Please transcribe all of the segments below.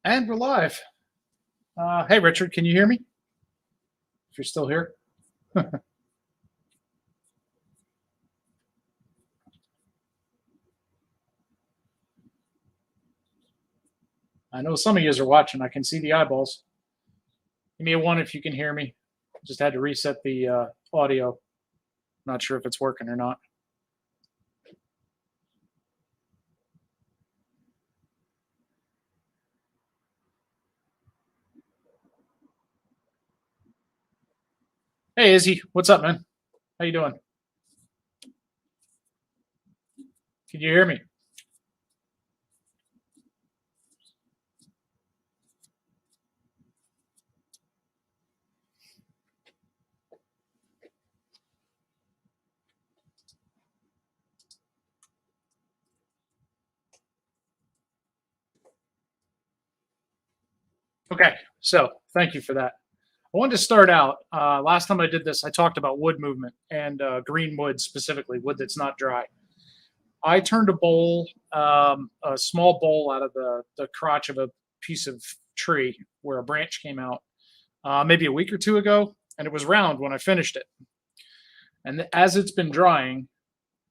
And we're live. Hey, Richard, can you hear me? If you're still here. I know some of you are watching. I can see the eyeballs. Give me a one if you can hear me. Just had to reset the audio. Not sure if it's working or not. Hey, Izzy, what's up, man? How you doing? Can you hear me? Okay, so thank you for that. I wanted to start out. Last time I did this, I talked about wood movement and green wood specifically, wood that's not dry. I turned a bowl, a small bowl, out of the crotch of a piece of tree where a branch came out maybe a week or two ago, and it was round when I finished it. And as it's been drying,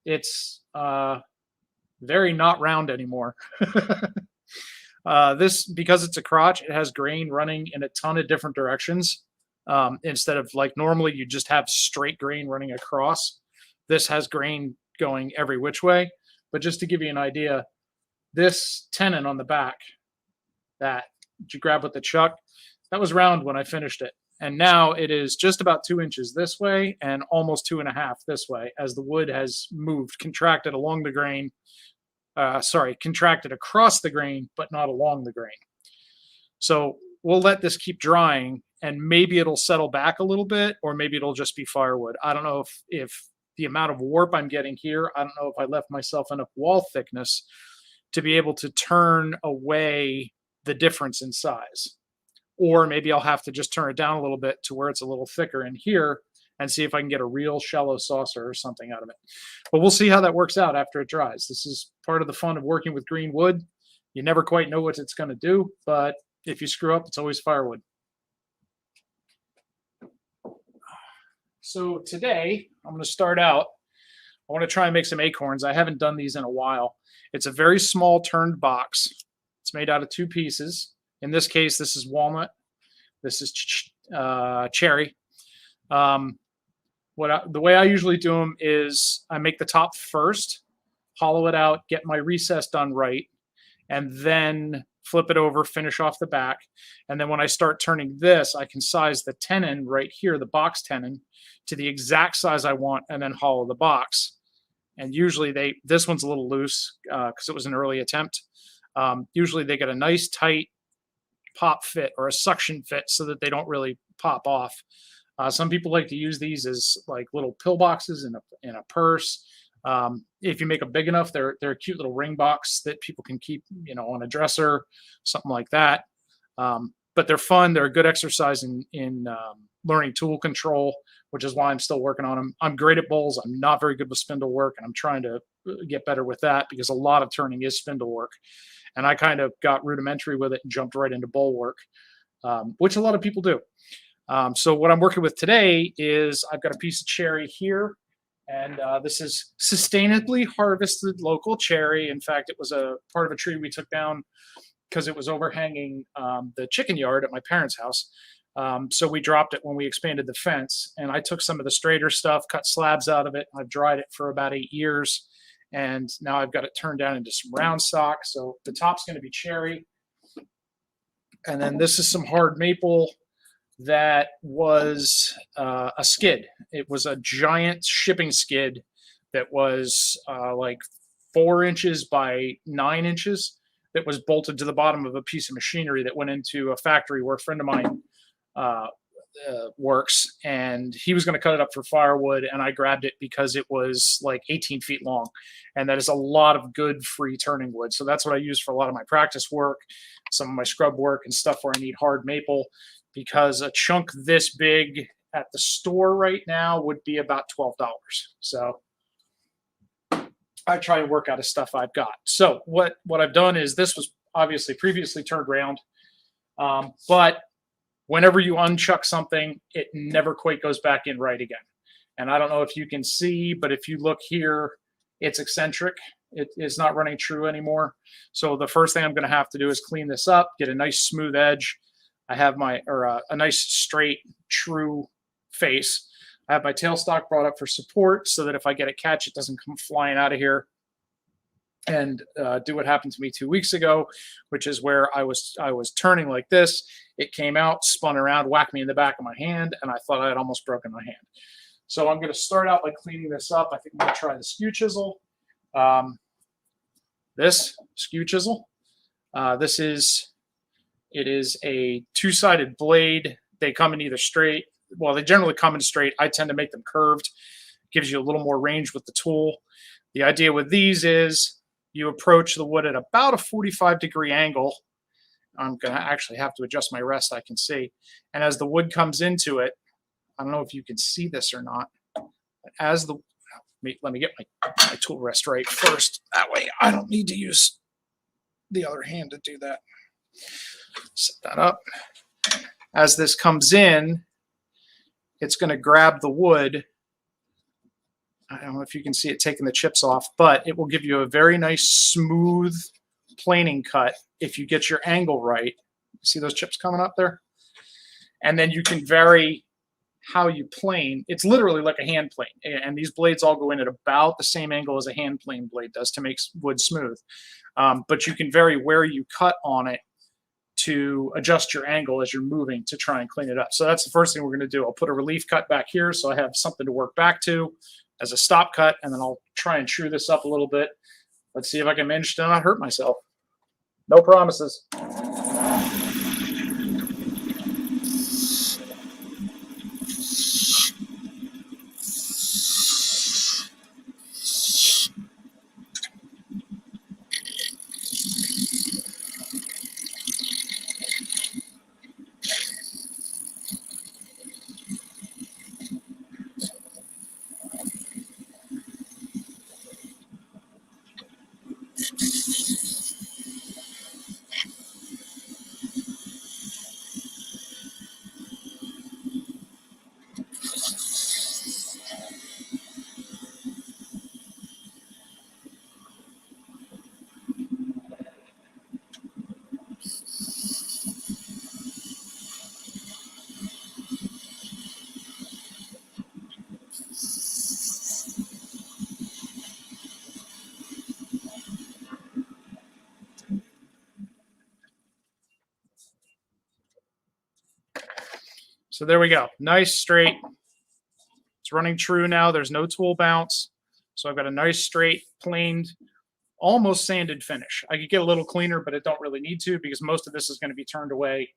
it's very not round anymore. This, because it's a crotch, it has grain running in a ton of different directions. Instead of like normally you just have straight grain running across, this has grain going every which way. But just to give you an idea, this tenon on the back that you grab with the chuck, that was round when I finished it. And now it is just about 2 inches this way and almost 2.5 this way as the wood has moved, contracted along the grain. Contracted across the grain, but not along the grain. So we'll let this keep drying and maybe it'll settle back a little bit, or maybe it'll just be firewood. I don't know if the amount of warp I'm getting here, I don't know if I left myself enough wall thickness to be able to turn away the difference in size. Or maybe I'll have to just turn it down a little bit to where it's a little thicker in here and see if I can get a real shallow saucer or something out of it. But we'll see how that works out after it dries. This is part of the fun of working with green wood. You never quite know what it's going to do, but if you screw up, it's always firewood. So today, I'm going to start out. I want to try and make some acorns. I haven't done these in a while. It's a very small turned box. It's made out of 2 pieces. In this case, this is walnut. This is cherry. The way I usually do them is I make the top first, hollow it out, get my recess done right, and then flip it over, finish off the back. And then when I start turning this, I can size the tenon right here, the box tenon, to the exact size I want, and then hollow the box. And usually this one's a little loose because it was an early attempt. Usually they get a nice tight pop fit or a suction fit so that they don't really pop off. Some people like to use these as like little pill boxes in a purse. If you make them big enough, they're a cute little ring box that people can keep, on a dresser, something like that. But they're fun. They're a good exercise in learning tool control, which is why I'm still working on them. I'm great at bowls. I'm not very good with spindle work, and I'm trying to get better with that because a lot of turning is spindle work. And I kind of got rudimentary with it and jumped right into bowl work, which a lot of people do. So what I'm working with today is I've got a piece of cherry here, and this is sustainably harvested local cherry. In fact, it was a part of a tree we took down because it was overhanging the chicken yard at my parents' house. So we dropped it when we expanded the fence, and I took some of the straighter stuff, cut slabs out of it. I've dried it for about 8 years, and now I've got it turned down into some round stock. So the top's going to be cherry, and then this is some hard maple that was a skid. It was a giant shipping skid that was like 4 inches by 9 inches that was bolted to the bottom of a piece of machinery that went into a factory where a friend of mine works, and he was going to cut it up for firewood, and I grabbed it because it was like 18 feet long, and that is a lot of good free turning wood. So that's what I use for a lot of my practice work, some of my scrub work and stuff where I need hard maple, because a chunk this big at the store right now would be about $12. So I try and work out of stuff I've got. So what I've done is, this was obviously previously turned round. But whenever you unchuck something, it never quite goes back in right again. And I don't know if you can see, but if you look here, it's eccentric. It is not running true anymore. So the first thing I'm going to have to do is clean this up, get a nice smooth edge. I have a nice straight true face. I have my tailstock brought up for support so that if I get a catch, it doesn't come flying out of here and do what happened to me 2 weeks ago, which is where I was turning like this. It came out, spun around, whacked me in the back of my hand, and I thought I had almost broken my hand. So I'm going to start out by cleaning this up. I think I'm going to try the Skew Chisel. This Skew Chisel. It is a two-sided blade. They come in either straight. Well, they generally come in straight. I tend to make them curved. Gives you a little more range with the tool. The idea with these is you approach the wood at about a 45-degree angle. I'm going to actually have to adjust my rest, I can see. And as the wood comes into it, I don't know if you can see this or not, but as let me get my tool rest right first. That way I don't need to use the other hand to do that. Set that up. As this comes in, it's going to grab the wood. I don't know if you can see it taking the chips off, but it will give you a very nice smooth planing cut if you get your angle right. See those chips coming up there? And then you can vary how you plane. It's literally like a hand plane, and these blades all go in at about the same angle as a hand plane blade does to make wood smooth. But you can vary where you cut on it to adjust your angle as you're moving to try and clean it up. So that's the first thing we're going to do. I'll put a relief cut back here so I have something to work back to as a stop cut, and then I'll try and true this up a little bit. Let's see if I can manage to not hurt myself. No promises. So there we go. Nice straight. It's running true now. There's no tool bounce. So I've got a nice straight planed, almost sanded finish. I could get a little cleaner, but I don't really need to because most of this is going to be turned away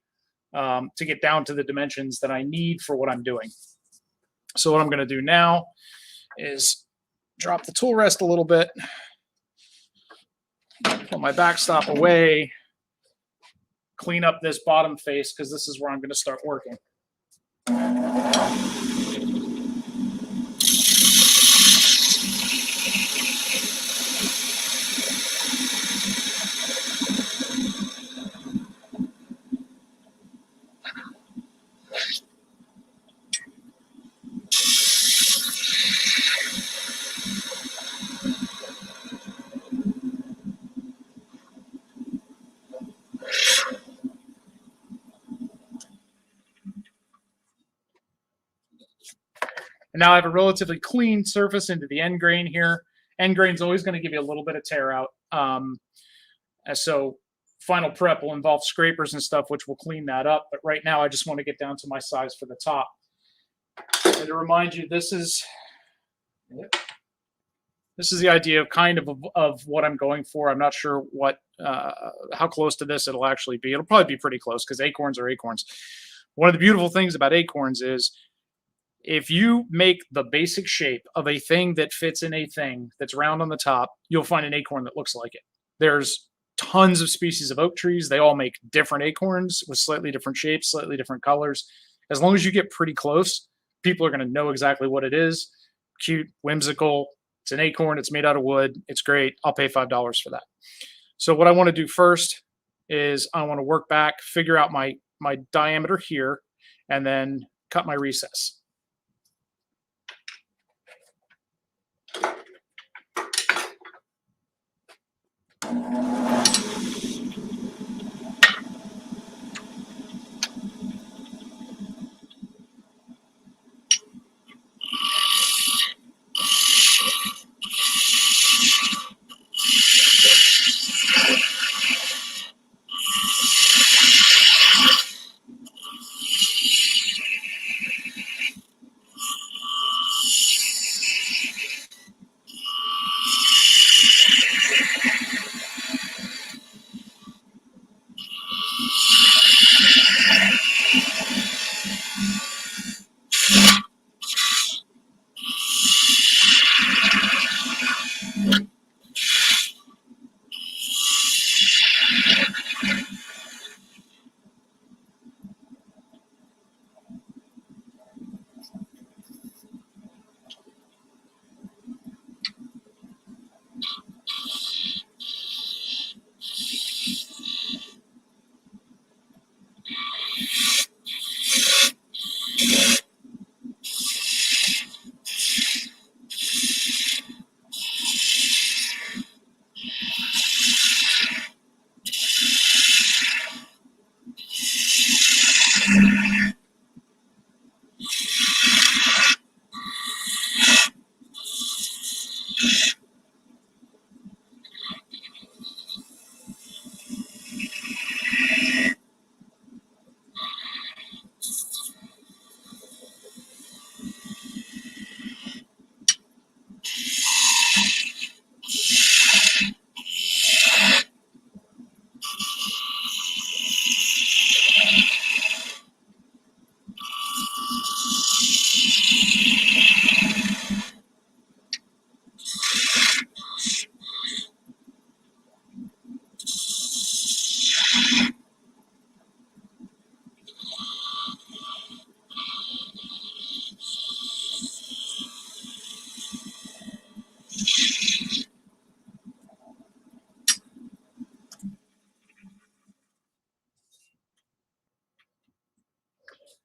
to get down to the dimensions that I need for what I'm doing. So what I'm going to do now is drop the tool rest a little bit, pull my backstop away, clean up this bottom face because this is where I'm going to start working. And now I have a relatively clean surface into the end grain here. End grain is always going to give you a little bit of tear out. So final prep will involve scrapers and stuff, which will clean that up. But right now I just want to get down to my size for the top. And to remind you, this is the idea of kind of what I'm going for. I'm not sure how close to this it'll actually be. It'll probably be pretty close because acorns are acorns. One of the beautiful things about acorns is if you make the basic shape of a thing that fits in a thing that's round on the top, you'll find an acorn that looks like it. There's tons of species of oak trees. They all make different acorns with slightly different shapes, slightly different colors. As long as you get pretty close, people are going to know exactly what it is. Cute, whimsical. It's an acorn. It's made out of wood. It's great. I'll pay $5 for that. So what I want to do first is I want to work back, figure out my diameter here, and then cut my recess.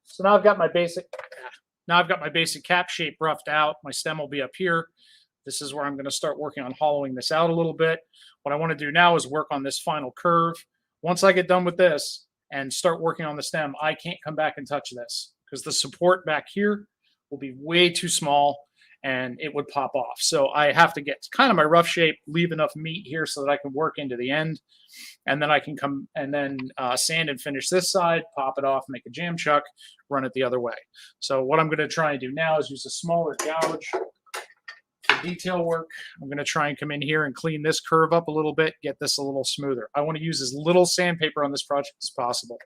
So now I've got my basic cap shape roughed out. My stem will be up here. This is where I'm going to start working on hollowing this out a little bit. What I want to do now is work on this final curve. Once I get done with this and start working on the stem, I can't come back and touch this because the support back here will be way too small and it would pop off. So I have to get kind of my rough shape, leave enough meat here so that I can work into the end. And then I can come and then sand and finish this side, pop it off, make a jam chuck, run it the other way. So what I'm going to try and do now is use a smaller gouge for detail work. I'm going to try and come in here and clean this curve up a little bit, get this a little smoother. I want to use as little sandpaper on this project as possible.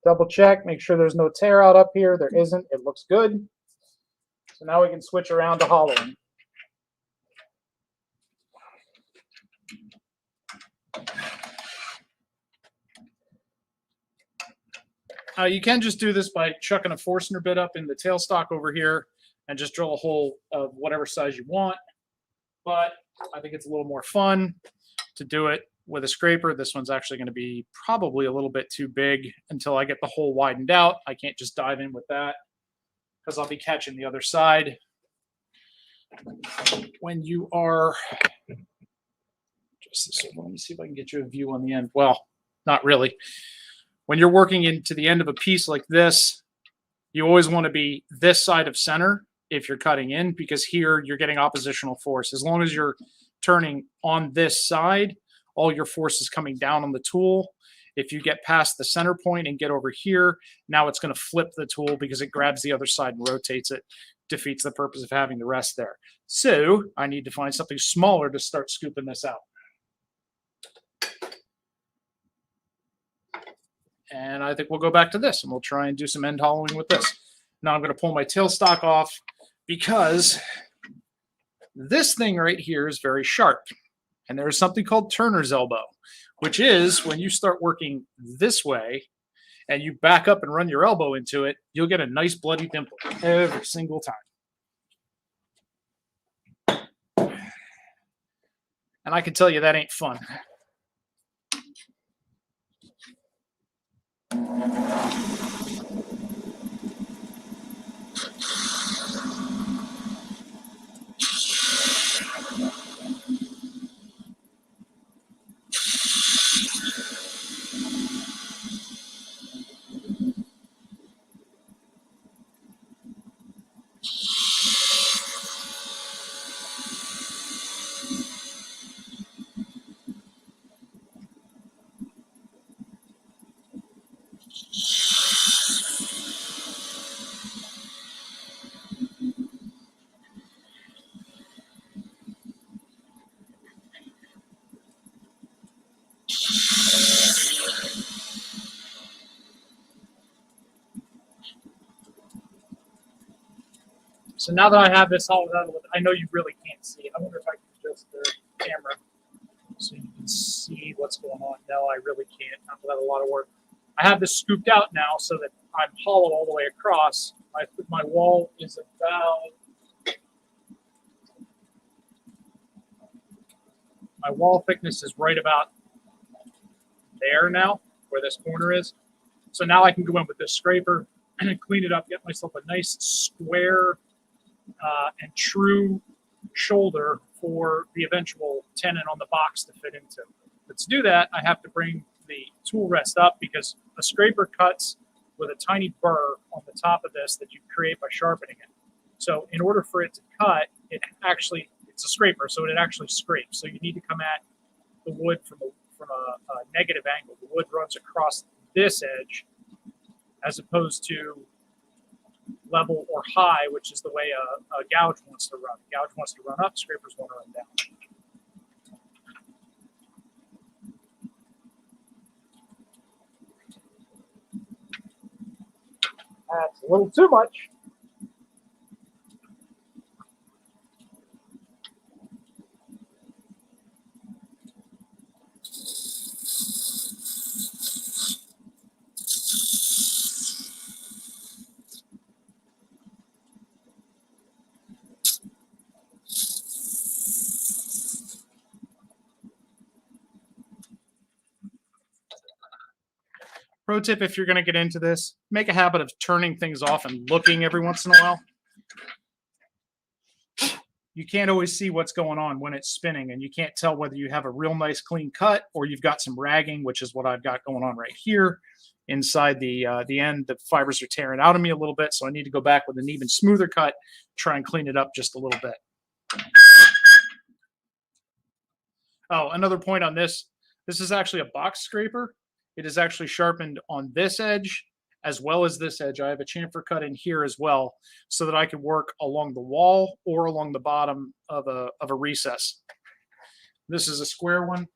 Double check, make sure there's no tear out up here. There isn't. It looks good. So now we can switch around to hollowing. You can just do this by chucking a Forstner bit up in the tailstock over here and just drill a hole of whatever size you want. But I think it's a little more fun to do it with a scraper. This one's actually going to be probably a little bit too big until I get the hole widened out. I can't just dive in with that because I'll be catching the other side. when you are just this, let me see if I can get you a view on the end. Well, not really. When you're working into the end of a piece like this, you always want to be this side of center if you're cutting in, because here you're getting oppositional force. As long as you're turning on this side, all your force is coming down on the tool. If you get past the center point and get over here, now it's going to flip the tool because it grabs the other side and rotates it. Defeats the purpose of having the rest there. So I need to find something smaller to start scooping this out. And I think we'll go back to this and we'll try and do some end hollowing with this. Now I'm going to pull my tailstock off because this thing right here is very sharp. And there's something called turner's elbow, which is when you start working this way and you back up and run your elbow into it, you'll get a nice bloody dimple every single time. And I can tell you that ain't fun. So now that I have this hollowed out, I know you really can't see it. I wonder if I can adjust the camera so you can see what's going on. No, I really can't. Not without a lot of work. I have this scooped out now so that I'm hollow all the way across. My wall is about, my wall thickness is right about there now, where this corner is. So now I can go in with this scraper and clean it up, get myself a nice square and true shoulder for the eventual tenon on the box to fit into. But to do that, I have to bring the tool rest up because a scraper cuts with a tiny burr on the top of this that you create by sharpening it. So in order for it to cut, it's a scraper, so it actually scrapes. So you need to come at the wood from a negative angle. The wood runs across this edge as opposed to level or high, which is the way a gouge wants to run. A gouge wants to run up, scrapers want to run down. That's a little too much. Pro tip, if you're going to get into this, make a habit of turning things off and looking every once in a while. You can't always see what's going on when it's spinning, and you can't tell whether you have a real nice clean cut or you've got some ragging, which is what I've got going on right here. Inside the end, the fibers are tearing out of me a little bit, so I need to go back with an even smoother cut, try and clean it up just a little bit. Oh, another point on this. This is actually a box scraper. It is actually sharpened on this edge as well as this edge. I have a chamfer cut in here as well so that I can work along the wall or along the bottom of a recess. This is a square one.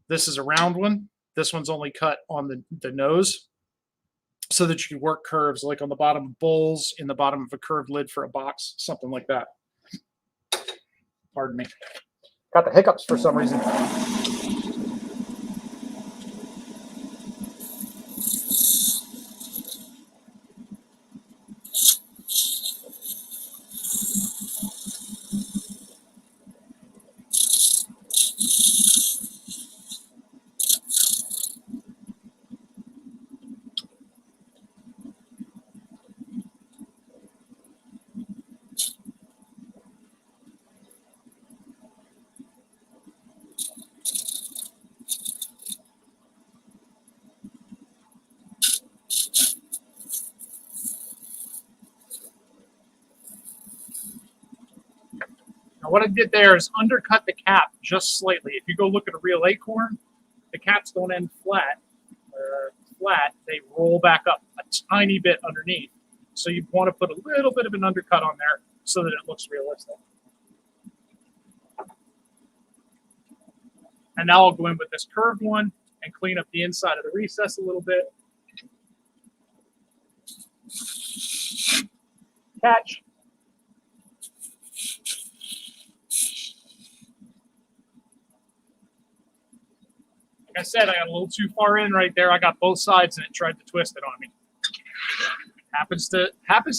This is a round one. This one's only cut on the nose so that you can work curves like on the bottom of bowls, in the bottom of a curved lid for a box, something like that. Pardon me. Got the hiccups for some reason. what I did there is undercut the cap just slightly. If you go look at a real Acorn, the caps don't end flat. They roll back up a tiny bit underneath. So you want to put a little bit of an undercut on there so that it looks realistic. And now I'll go in with this curved one and clean up the inside of the recess a little bit. Catch. Like I said, I got a little too far in right there. I got both sides and it tried to twist it on me. Happens to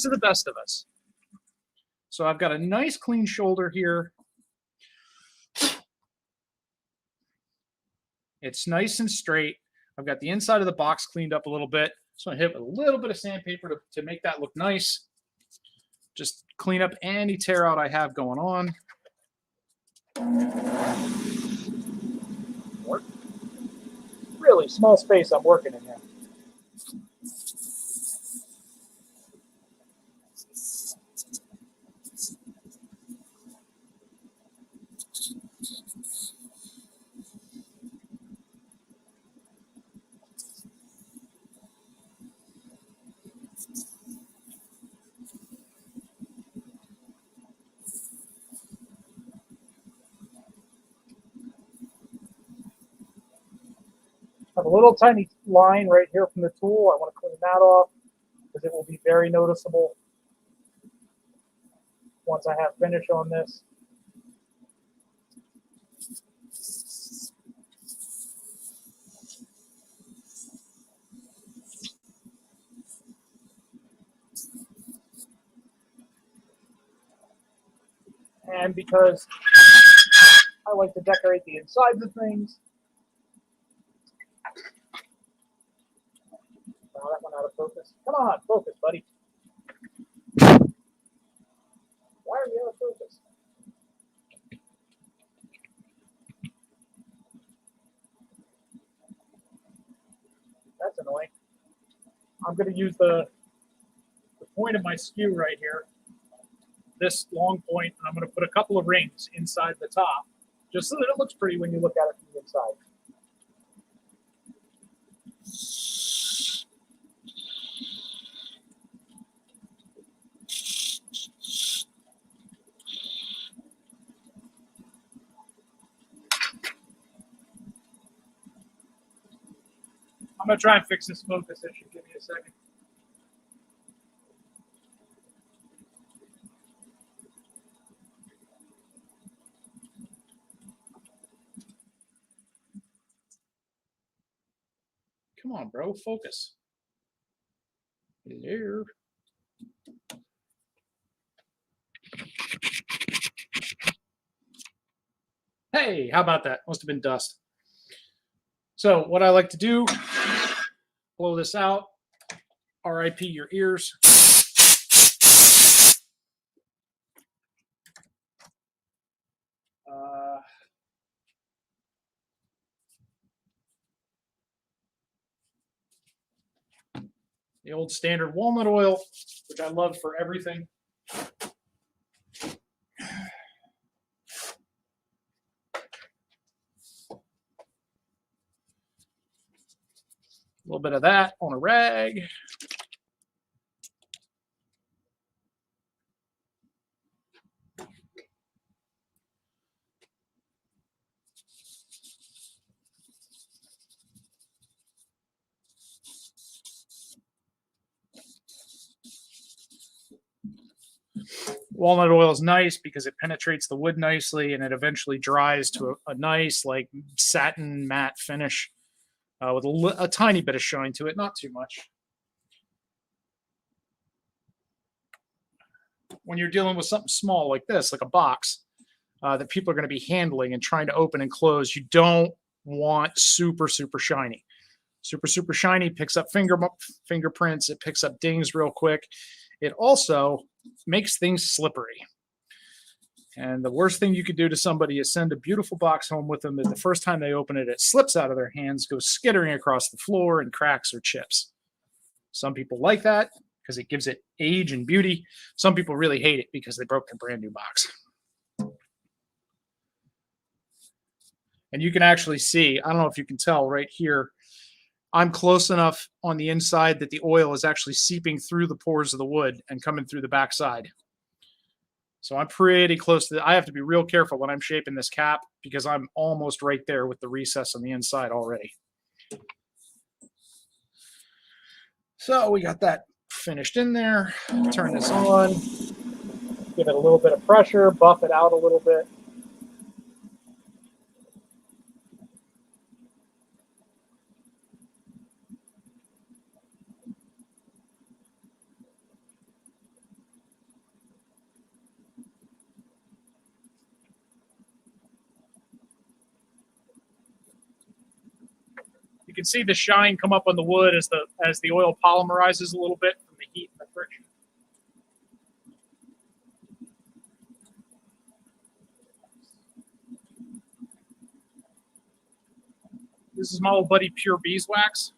the best of us. So I've got a nice clean shoulder here. It's nice and straight. I've got the inside of the box cleaned up a little bit. So I hit with a little bit of sandpaper to make that look nice. Just clean up any tear out I have going on. Really small space I'm working in here. I have a little tiny line right here from the tool. I want to clean that off because it will be very noticeable once I have finish on this. And because I like to decorate the insides of things. Oh, that went out of focus. Come on, focus, buddy. Why are you out of focus? That's annoying. I'm going to use the point of my skew right here, this long point, and I'm going to put a couple of rings inside the top, just so that it looks pretty when you look at it from the inside. I'm going to try and fix this focus issue. Give me a second. Come on, bro. Focus. Hello. Hey, how about that? Must have been dust. So what I like to do, blow this out. RIP your ears. The old standard walnut oil, which I love for everything. A little bit of that on a rag. Walnut oil is nice because it penetrates the wood nicely and it eventually dries to a nice like satin matte finish with a tiny bit of shine to it, not too much. When you're dealing with something small like this, like a box that people are going to be handling and trying to open and close, you don't want super, super shiny. Super, super shiny picks up fingerprints. It picks up dings real quick. It also makes things slippery. And the worst thing you could do to somebody is send a beautiful box home with them, and the first time they open it, it slips out of their hands, goes skittering across the floor, and cracks or chips. Some people like that because it gives it age and beauty. Some people really hate it because they broke their brand new box. And you can actually see, I don't know if you can tell right here, I'm close enough on the inside that the oil is actually seeping through the pores of the wood and coming through the backside. So I'm pretty close to I have to be real careful when I'm shaping this cap because I'm almost right there with the recess on the inside already. So we got that finished in there. Turn this on, give it a little bit of pressure, buff it out a little bit. You can see the shine come up on the wood as the oil polymerizes a little bit from the heat and the friction. This is my old buddy Pure Beeswax.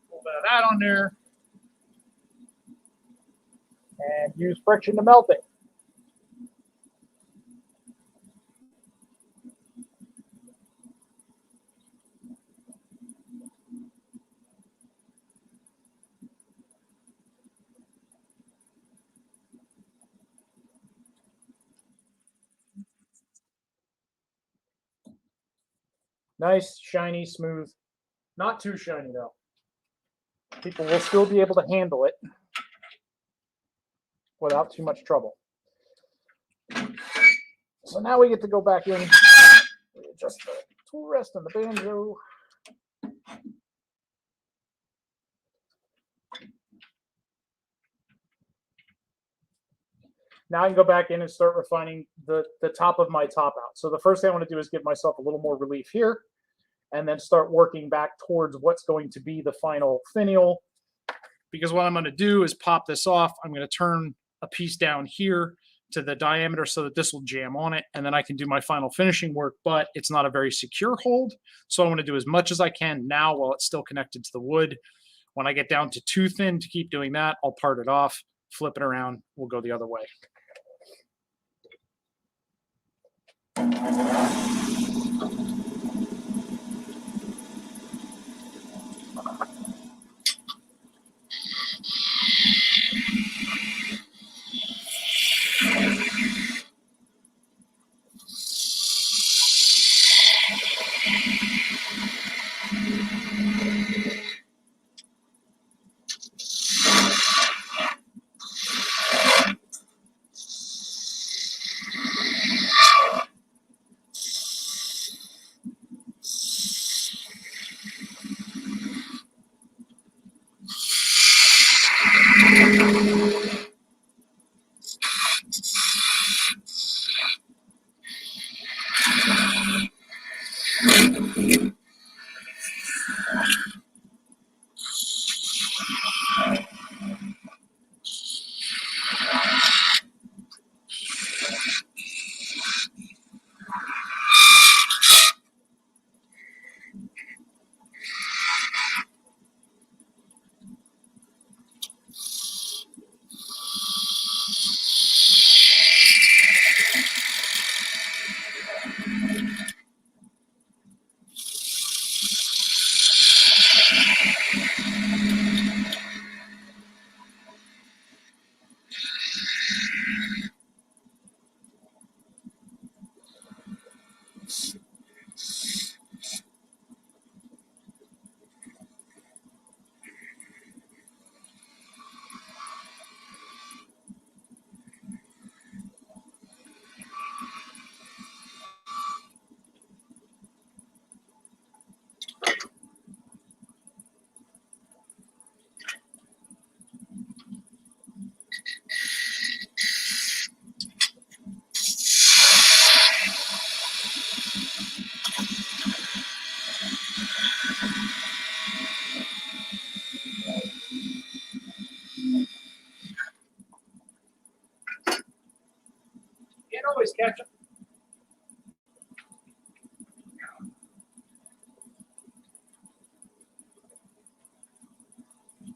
A little bit of that on there. And use friction to melt it. Nice, shiny, smooth. Not too shiny though. People will still be able to handle it without too much trouble. So now we get to go back in, adjust the tool rest on the banjo. Now I can go back in and start refining the top of my top out. So the first thing I want to do is give myself a little more relief here and then start working back towards what's going to be the final finial. Because what I'm going to do is pop this off. I'm going to turn a piece down here to the diameter so that this will jam on it, and then I can do my final finishing work, but it's not a very secure hold. So I want to do as much as I can now while it's still connected to the wood. When I get down to too thin to keep doing that, I'll part it off, flip it around, we'll go the other way. Can't always catch them.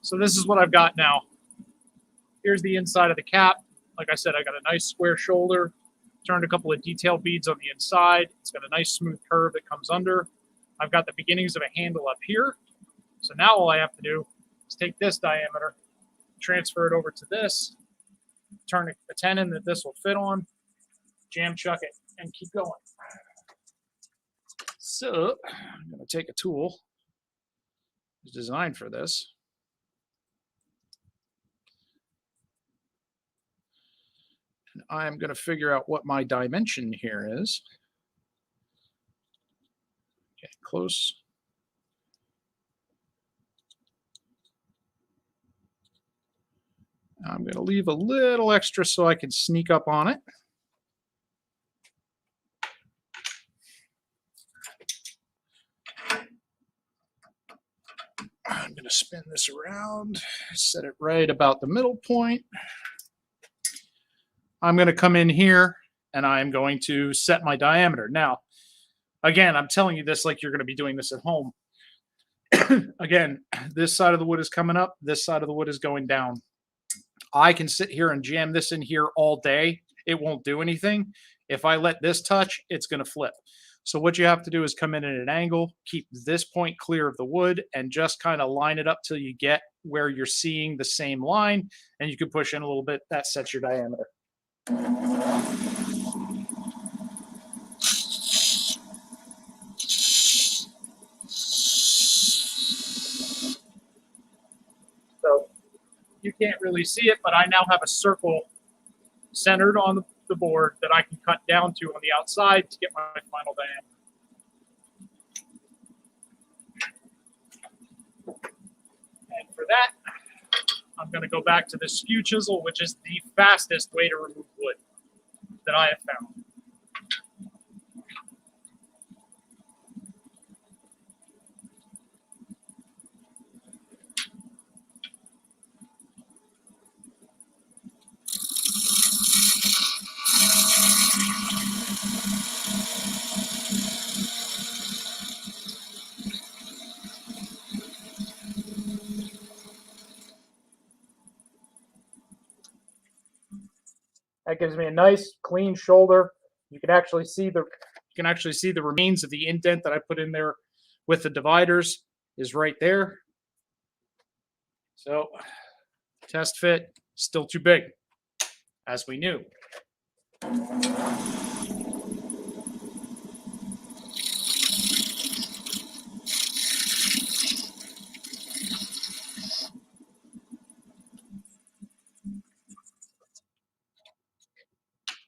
So this is what I've got now. Here's the inside of the cap. Like I said, I got a nice square shoulder, turned a couple of detail beads on the inside. It's got a nice smooth curve that comes under. I've got the beginnings of a handle up here. So now all I have to do is take this diameter, transfer it over to this, turn a tenon that this will fit on, jam chuck it, and keep going. So I'm going to take a tool that's designed for this. And I'm going to figure out what my dimension here is. Get close. I'm going to leave a little extra so I can sneak up on it. I'm going to spin this around, set it right about the middle point. I'm going to come in here and I'm going to set my diameter. Now, again, I'm telling you this like you're going to be doing this at home. Again, this side of the wood is coming up, this side of the wood is going down. I can sit here and jam this in here all day. It won't do anything. If I let this touch, it's going to flip. So what you have to do is come in at an angle, keep this point clear of the wood, and just kind of line it up till you get where you're seeing the same line, and you can push in a little bit. That sets your diameter. So you can't really see it, but I now have a circle centered on the board that I can cut down to on the outside to get my final diameter. And for that, I'm going to go back to the Skew Chisel, which is the fastest way to remove wood that I have found. That gives me a nice clean shoulder. You can actually see the remains of the indent that I put in there with the dividers is right there. So test fit, still too big, as we knew.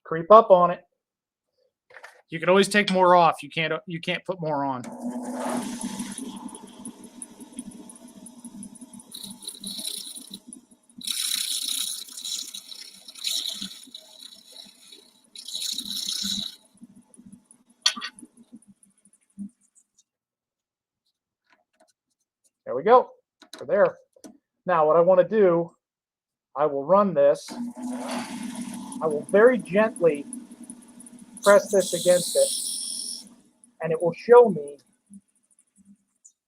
Creep up on it. You can always take more off. You can't put more on. There we go. We're there. Now what I want to do, I will run this. I will very gently press this against it, and it will show me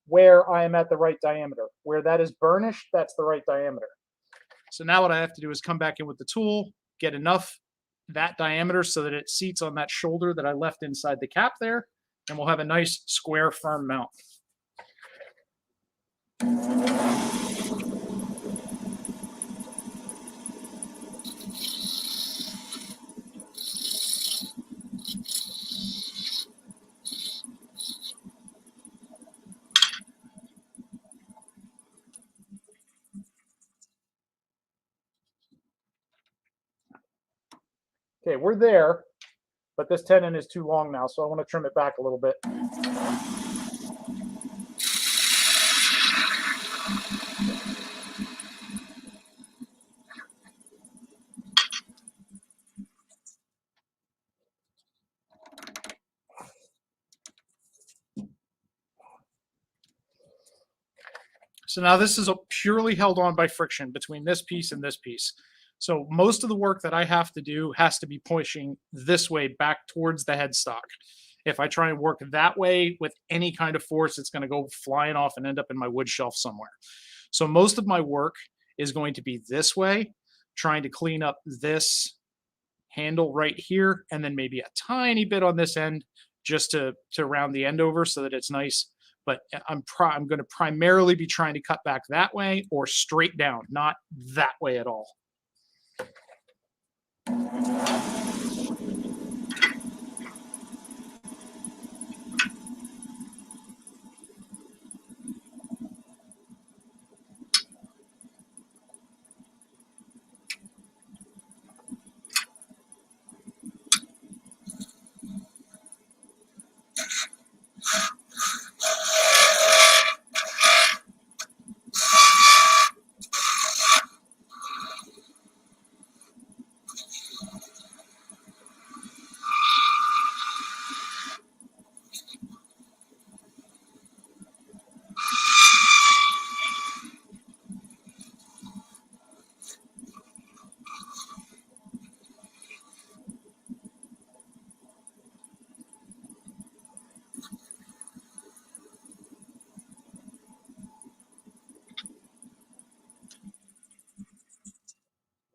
where I am at the right diameter. Where that is burnished, that's the right diameter. So now what I have to do is come back in with the tool, get enough that diameter so that it seats on that shoulder that I left inside the cap there, and we'll have a nice square firm mount. Okay, we're there, but this tenon is too long now, so I want to trim it back a little bit. So now this is purely held on by friction between this piece and this piece. So most of the work that I have to do has to be pushing this way back towards the headstock. If I try and work that way with any kind of force, it's going to go flying off and end up in my wood shelf somewhere. So most of my work is going to be this way, trying to clean up this handle right here, and then maybe a tiny bit on this end just to round the end over so that it's nice. But I'm going to primarily be trying to cut back that way or straight down, not that way at all.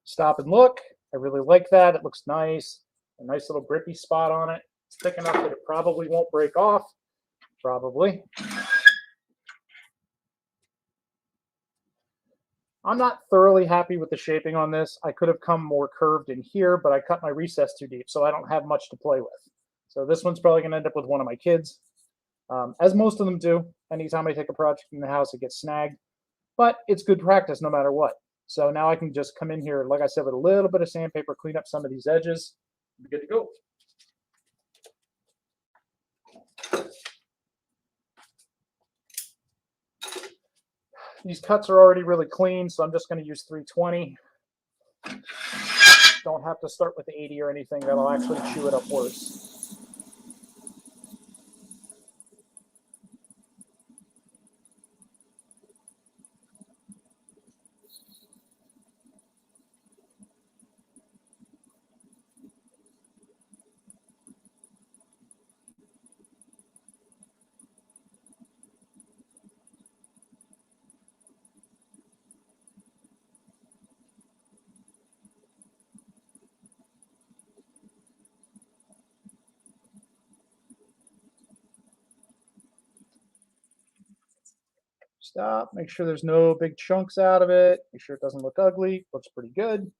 Stop and look. I really like that. It looks nice. A nice little grippy spot on it. It's thick enough that it probably won't break off. Probably. I'm not thoroughly happy with the shaping on this. I could have come more curved in here, but I cut my recess too deep, so I don't have much to play with. So this one's probably going to end up with one of my kids, as most of them do. Anytime I take a project in the house, it gets snagged. But it's good practice no matter what. So now I can just come in here, like I said, with a little bit of sandpaper, clean up some of these edges, and be good to go. These cuts are already really clean, so I'm just going to use 320. Don't have to start with 80 or anything. That'll actually chew it up worse. Stop, make sure there's no big chunks out of it. Make sure it doesn't look ugly. Looks pretty good.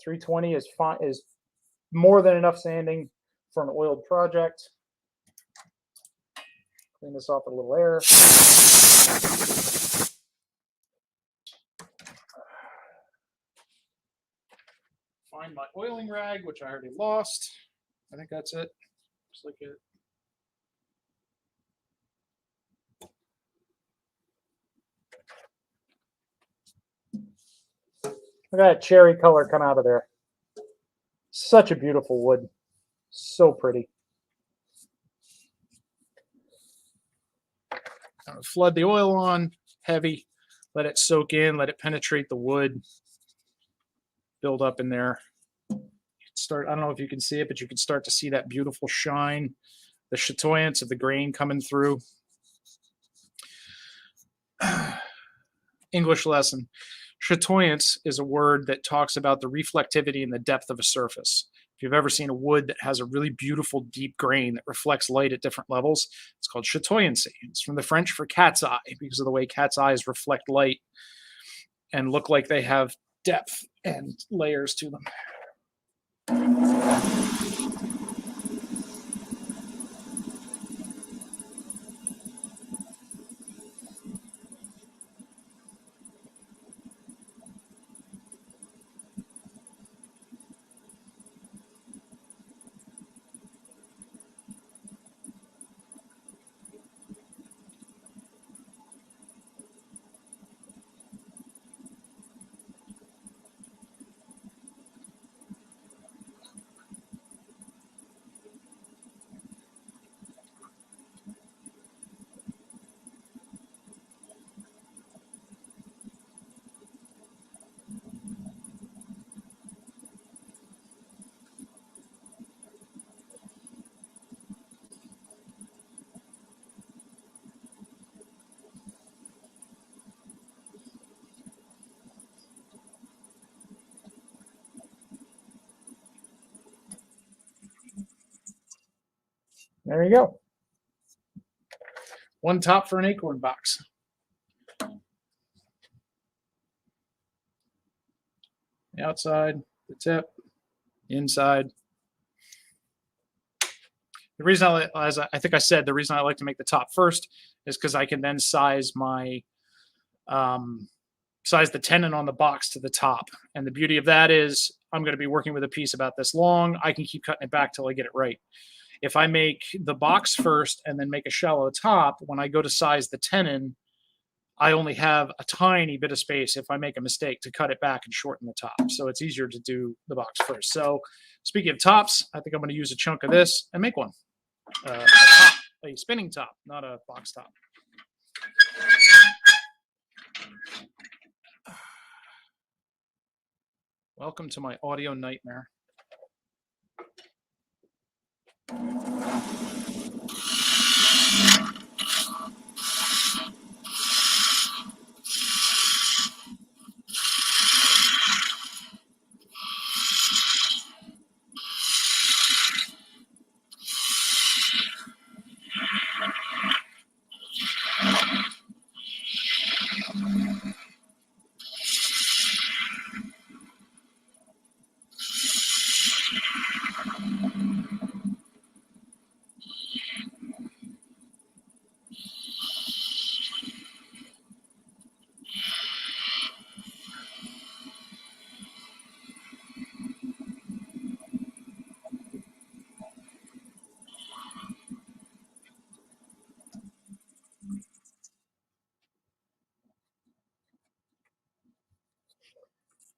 320 is fine, is more than enough sanding for an oiled project. Clean this off with a little air. Find my oiling rag, which I already lost. I think that's it. Just like it. Look at that cherry color come out of there. Such a beautiful wood. So pretty. Flood the oil on, heavy. Let it soak in, let it penetrate the wood. Build up in there. I don't know if you can see it, but you can start to see that beautiful shine, the chatoyance of the grain coming through. English lesson. Chatoyance is a word that talks about the reflectivity and the depth of a surface. If you've ever seen a wood that has a really beautiful deep grain that reflects light at different levels, it's called chatoyancy. It's from the French for cat's eye because of the way cat's eyes reflect light and look like they have depth and layers to them. There you go. One top for an Acorn box. The outside, the tip, the inside. The reason as I think I said, the reason I like to make the top first is because I can then size my size the tenon on the box to the top. And the beauty of that is I'm going to be working with a piece about this long. I can keep cutting it back till I get it right. If I make the box first and then make a shallow top, when I go to size the tenon, I only have a tiny bit of space if I make a mistake to cut it back and shorten the top. So it's easier to do the box first. So speaking of tops, I think I'm going to use a chunk of this and make one. A spinning top, not a box top. Welcome to my audio nightmare.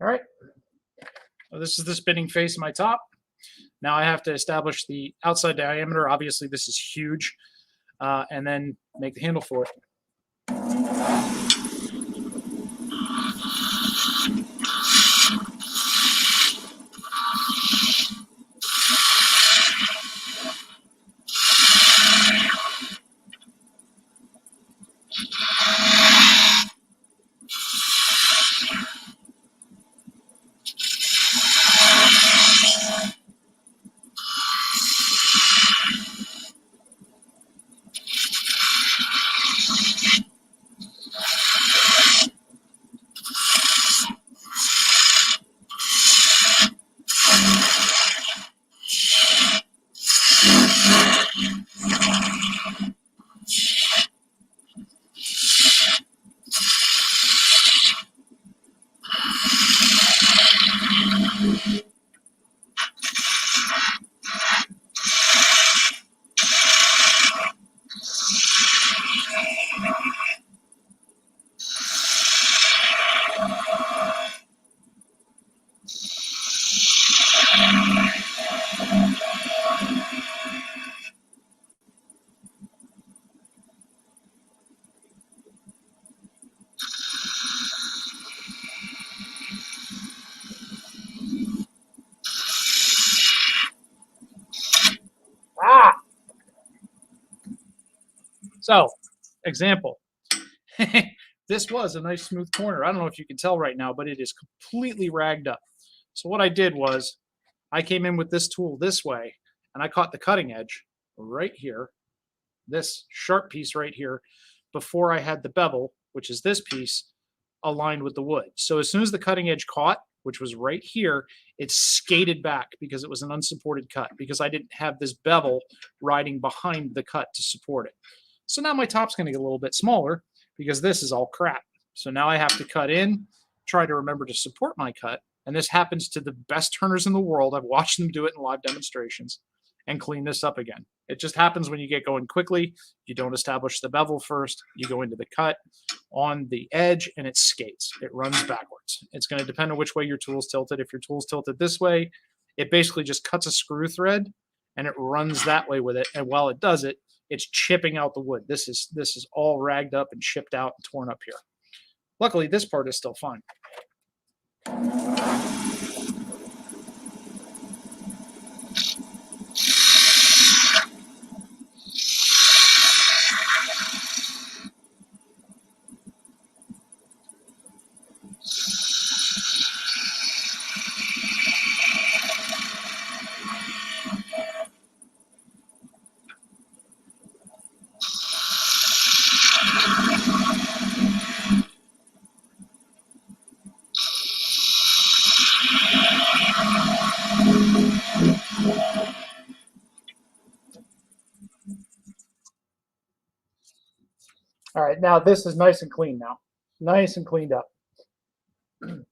All right. So this is the spinning face of my top. Now I have to establish the outside diameter. Obviously, this is huge. And then make the handle for it. So, example. This was a nice smooth corner. I don't know if you can tell right now, but it is completely ragged up. So what I did was I came in with this tool this way, and I caught the cutting edge right here, this sharp piece right here, before I had the bevel, which is this piece, aligned with the wood. So as soon as the cutting edge caught, which was right here, it skated back because it was an unsupported cut, because I didn't have this bevel riding behind the cut to support it. So now my top's going to get a little bit smaller because this is all crap. So now I have to cut in, try to remember to support my cut. And this happens to the best turners in the world. I've watched them do it in live demonstrations, and clean this up again. It just happens when you get going quickly. You don't establish the bevel first. You go into the cut on the edge and it skates. It runs backwards. It's going to depend on which way your tool's tilted. If your tool's tilted this way, it basically just cuts a screw thread and it runs that way with it. And while it does it, it's chipping out the wood. This is all ragged up and chipped out and torn up here. Luckily, this part is still fine. All right, now this is nice and clean now. Nice and cleaned up. The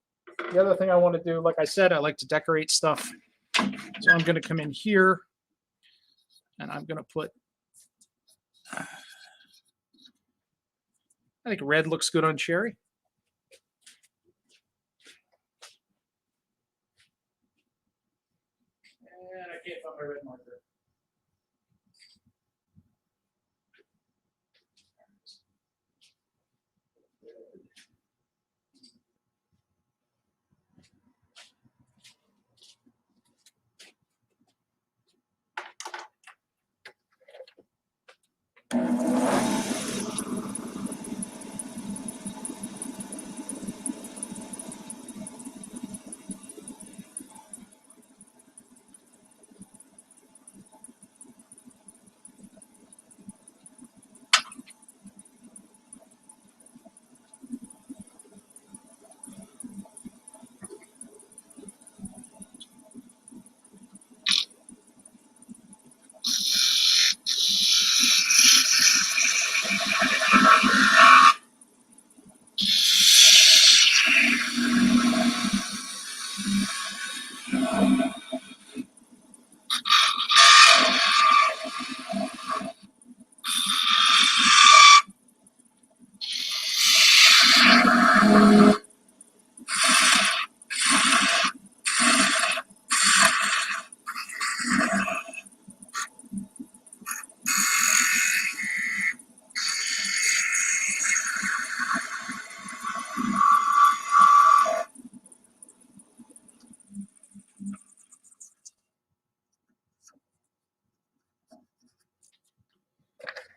other thing I want to do, like I said, I like to decorate stuff. So I'm going to come in here and I'm going to put, I think red looks good on cherry. And I can't find my red marker.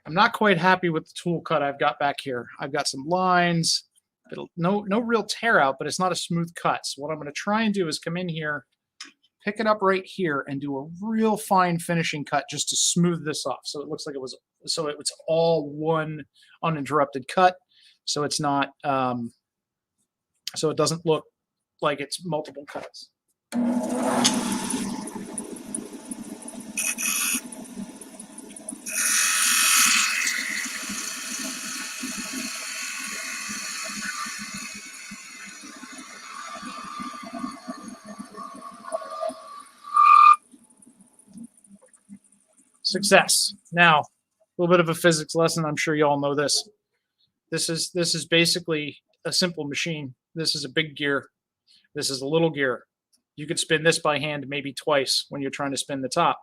I'm not quite happy with the tool cut I've got back here. I've got some lines, no real tear out, but it's not a smooth cut. So what I'm going to try and do is come in here, pick it up right here, and do a real fine finishing cut just to smooth this off. So it looks like it was, so it's all one uninterrupted cut. So it's not, so it doesn't look like it's multiple cuts. Success. Now, a little bit of a physics lesson. I'm sure you all know this. This is basically a simple machine. This is a big gear. This is a little gear. You could spin this by hand maybe twice when you're trying to spin the top.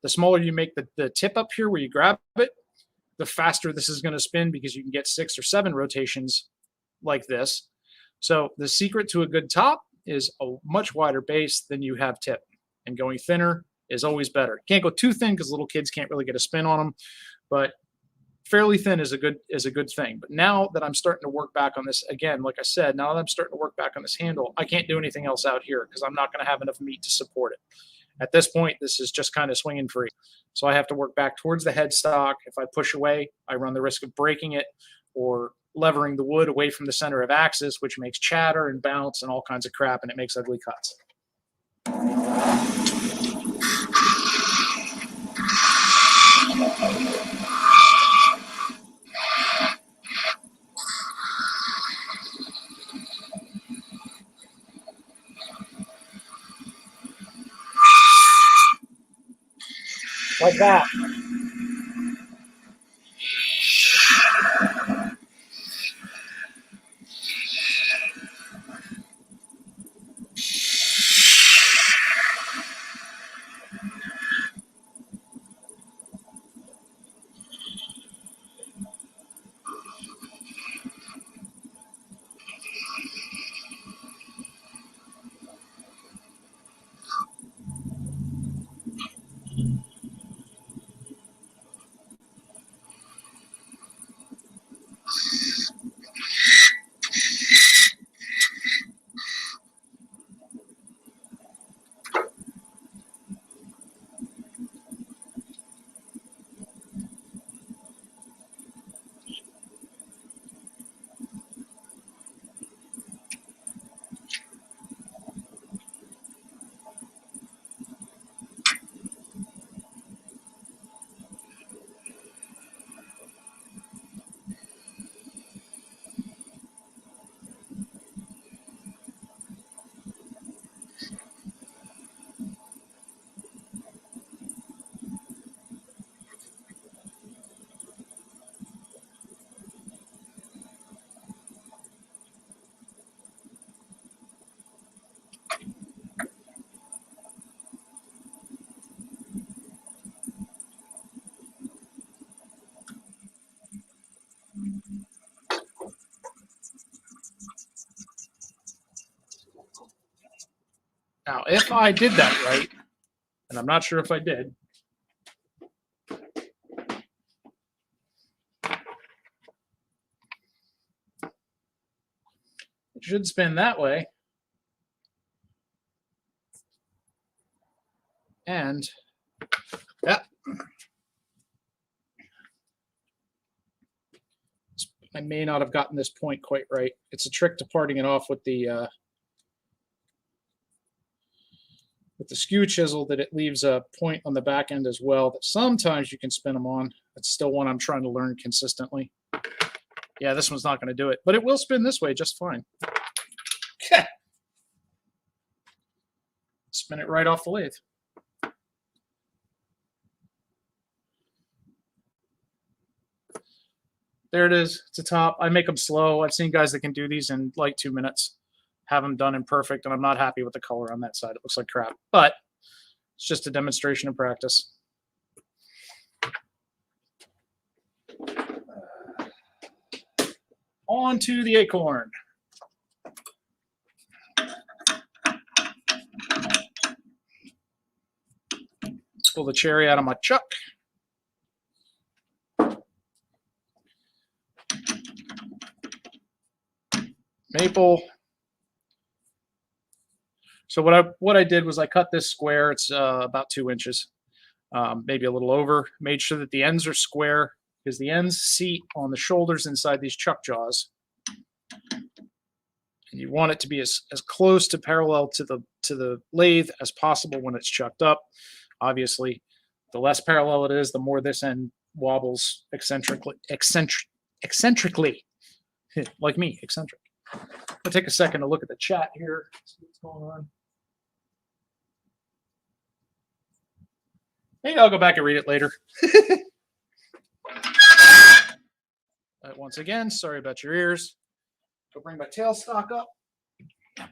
The smaller you make the tip up here where you grab it, the faster this is going to spin because you can get 6 or 7 rotations like this. So the secret to a good top is a much wider base than you have tip, and going thinner is always better. Can't go too thin because little kids can't really get a spin on them, but fairly thin is a good thing. But now that I'm starting to work back on this again, like I said, now that I'm starting to work back on this handle, I can't do anything else out here because I'm not going to have enough meat to support it. At this point, this is just kind of swinging free. So I have to work back towards the headstock. If I push away, I run the risk of breaking it or levering the wood away from the center of axis, which makes chatter and bounce and all kinds of crap, and it makes ugly cuts. Like that. Now, if I did that right, and I'm not sure if I did, it should spin that way. And yeah, I may not have gotten this point quite right. It's a trick to parting it off with the skew chisel, that it leaves a point on the back end as well that sometimes you can spin them on. It's still one I'm trying to learn consistently. Yeah, this one's not going to do it, but it will spin this way just fine. Spin it right off the lathe. There it is. It's a top. I make them slow. I've seen guys that can do these in like 2 minutes, have them done in perfect, and I'm not happy with the color on that side. It looks like crap, but it's just a demonstration of practice. On to the Acorn. Let's pull the cherry out of my chuck. Maple. So what I did was I cut this square. It's about 2 inches, maybe a little over. Made sure that the ends are square, because the ends seat on the shoulders inside these chuck jaws. And you want it to be as close to parallel to the lathe as possible when it's chucked up. Obviously, the less parallel it is, the more this end wobbles eccentrically, like me, eccentric. I'll take a second to look at the chat here, see what's going on. Maybe I'll go back and read it later. Once again, sorry about your ears. Go bring my tailstock up,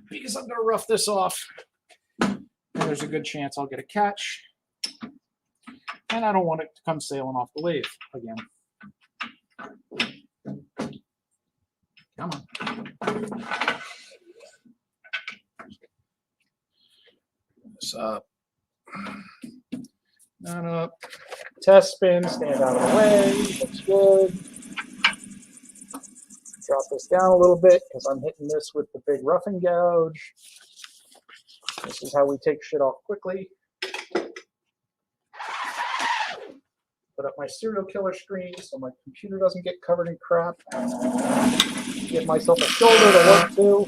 because I'm going to rough this off. And there's a good chance I'll get a catch. And I don't want it to come sailing off the lathe again. Come on. This up. Not up. Test spin, stand out of the way. Looks good. Drop this down a little bit, because I'm hitting this with the big roughing gouge. This is how we take shit off quickly. Put up my serial killer screen so my computer doesn't get covered in crap. Give myself a shoulder to work to.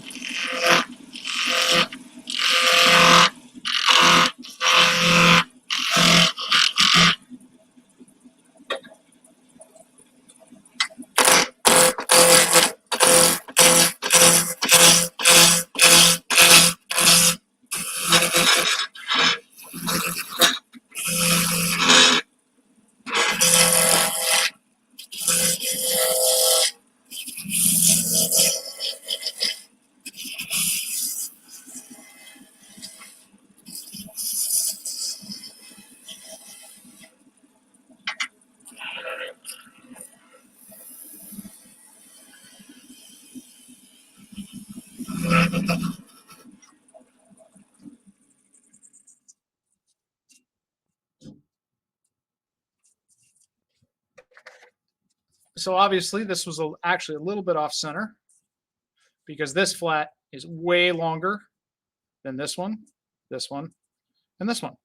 So obviously this was actually a little bit off center, because this flat is way longer than this one, and this one.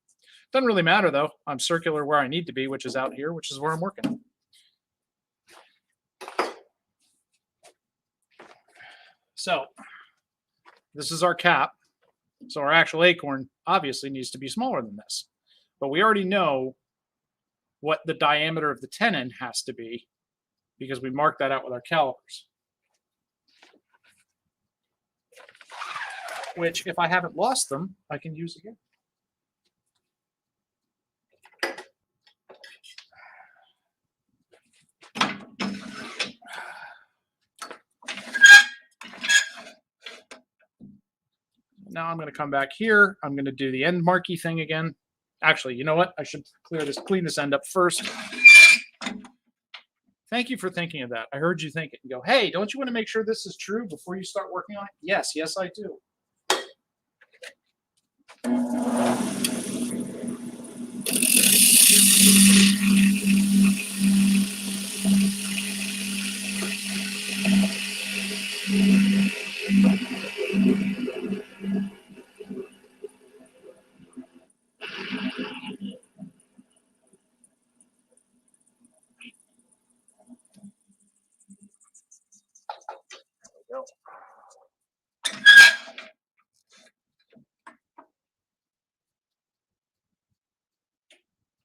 Doesn't really matter though. I'm circular where I need to be, which is out here, which is where I'm working. So this is our cap. So our actual acorn obviously needs to be smaller than this, but we already know what the diameter of the tenon has to be, because we marked that out with our calipers. Which, if I haven't lost them, I can use again. Now I'm going to come back here. I'm going to do the end marky thing again. Actually, you know what? I should clean this end up first. Thank you for thinking of that. I heard you think it and go, hey, don't you want to make sure this is true before you start working on it? Yes, I do. Go.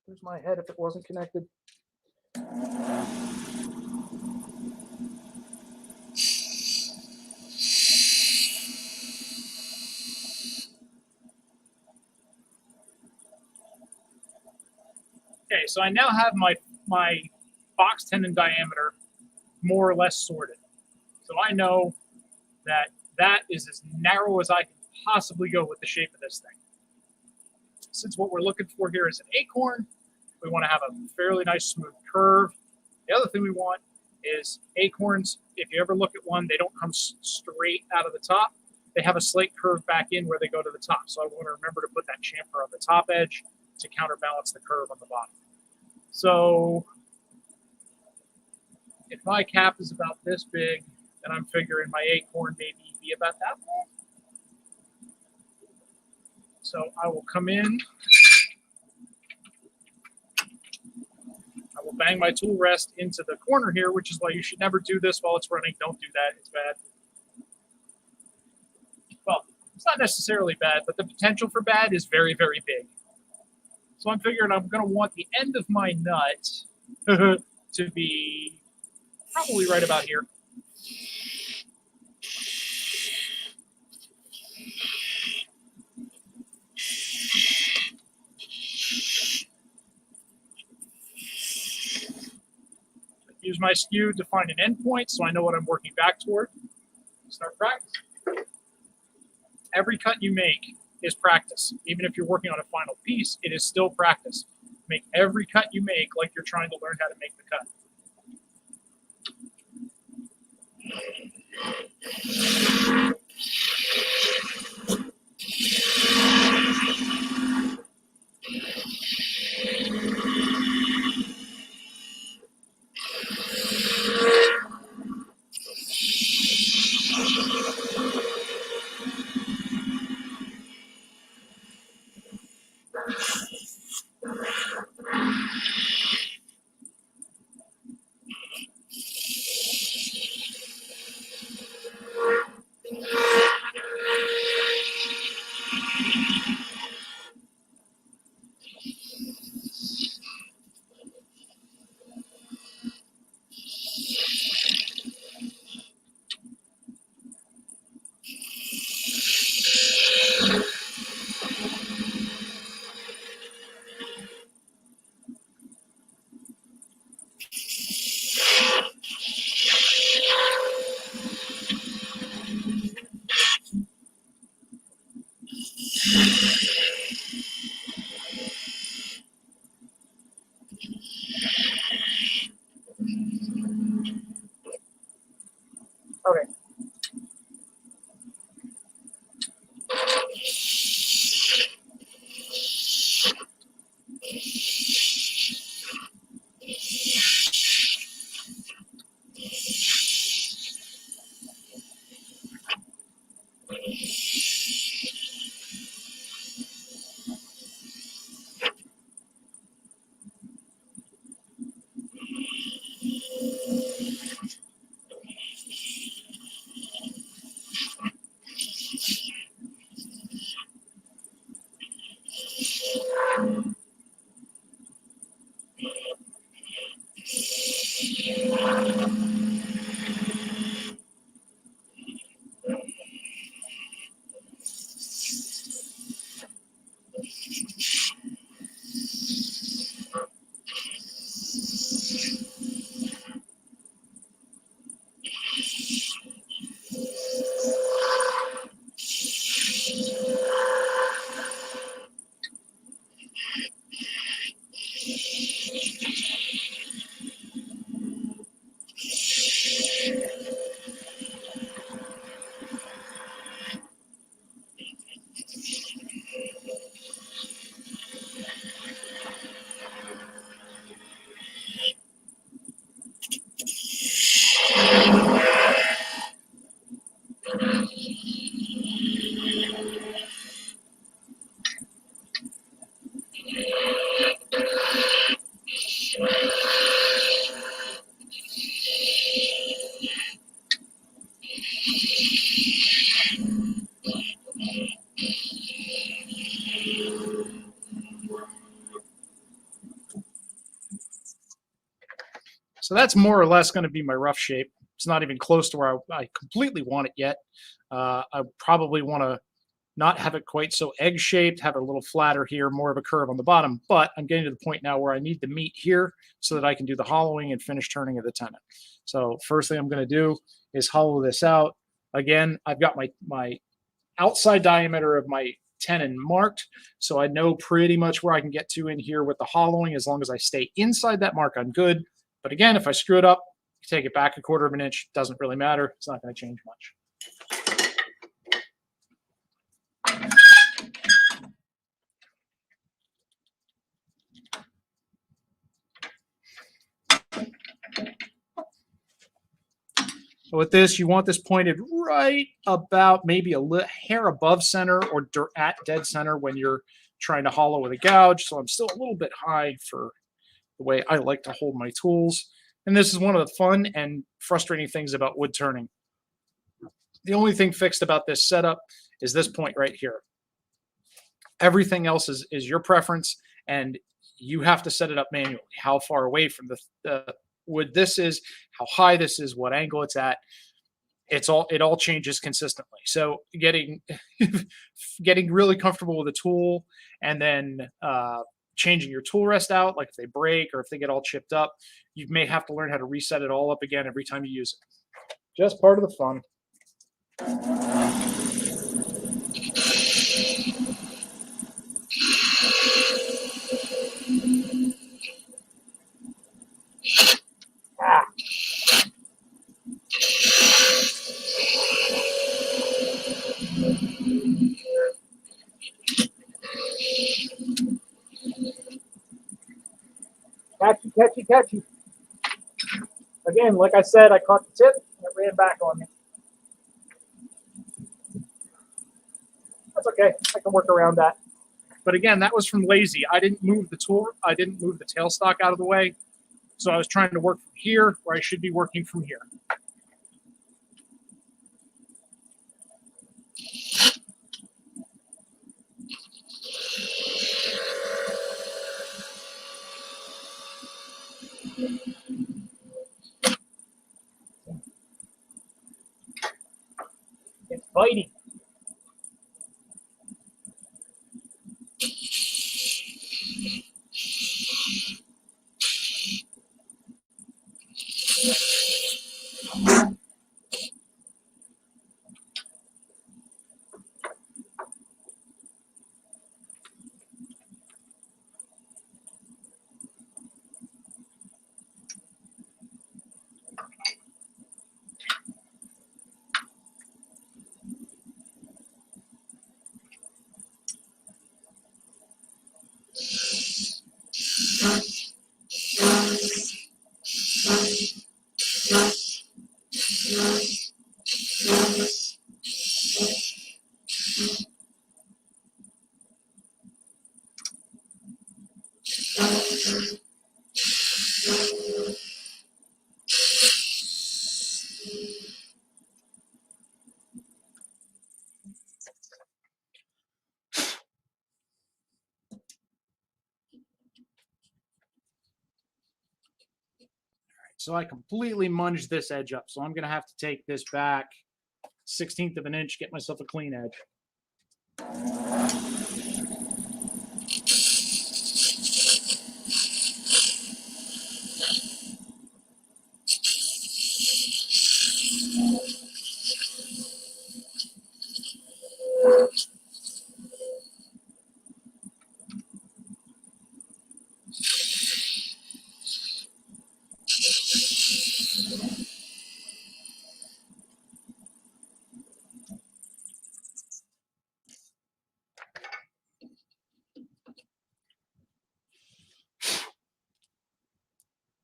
Here's my head if it wasn't connected. Okay, so I now have my box tendon diameter more or less sorted. So I know that that is as narrow as I can possibly go with the shape of this thing. Since what we're looking for here is an acorn, we want to have a fairly nice smooth curve. The other thing we want is acorns. If you ever look at one, they don't come straight out of the top. They have a slight curve back in where they go to the top. So I want to remember to put that chamfer on the top edge to counterbalance the curve on the bottom. So if my cap is about this big, then I'm figuring my acorn maybe be about that long. So I will come in. I will bang my tool rest into the corner here, which is why you should never do this while it's running. Don't do that. It's bad. Well, it's not necessarily bad, but the potential for bad is very, very big. So I'm figuring I'm going to want the end of my nut to be probably right about here. Use my skew to find an endpoint so I know what I'm working back toward. Start practice. Every cut you make is practice. Even if you're working on a final piece, it is still practice. Make every cut you make like you're trying to learn how to make the cut. Okay. So that's more or less going to be my rough shape. It's not even close to where I completely want it yet. I probably want to not have it quite so egg shaped, have it a little flatter here, more of a curve on the bottom. But I'm getting to the point now where I need the meat here so that I can do the hollowing and finish turning of the tenon. So first thing I'm going to do is hollow this out. Again, I've got my outside diameter of my tenon marked, so I know pretty much where I can get to in here with the hollowing. As long as I stay inside that mark, I'm good. But again, if I screw it up, take it back 1/4 of an inch, doesn't really matter. It's not going to change much. With this, you want this pointed right about maybe a hair above center or at dead center when you're trying to hollow with a gouge. So I'm still a little bit high for the way I like to hold my tools. And this is one of the fun and frustrating things about wood turning. The only thing fixed about this setup is this point right here. Everything else is your preference, and you have to set it up manually. How far away from the wood this is, how high this is, what angle it's at. It all changes consistently. So getting really comfortable with a tool, and then changing your tool rest out, like if they break or if they get all chipped up, you may have to learn how to reset it all up again every time you use it. Just part of the fun. Catchy, catchy, catchy. Again, like I said, I caught the tip and it ran back on me. That's okay. I can work around that. But again, that was from lazy. I didn't move the tool. I didn't move the tailstock out of the way. So I was trying to work from here where I should be working from here. It's biting. So I completely munged this edge up. So I'm going to have to take this back 1/16 of an inch, get myself a clean edge.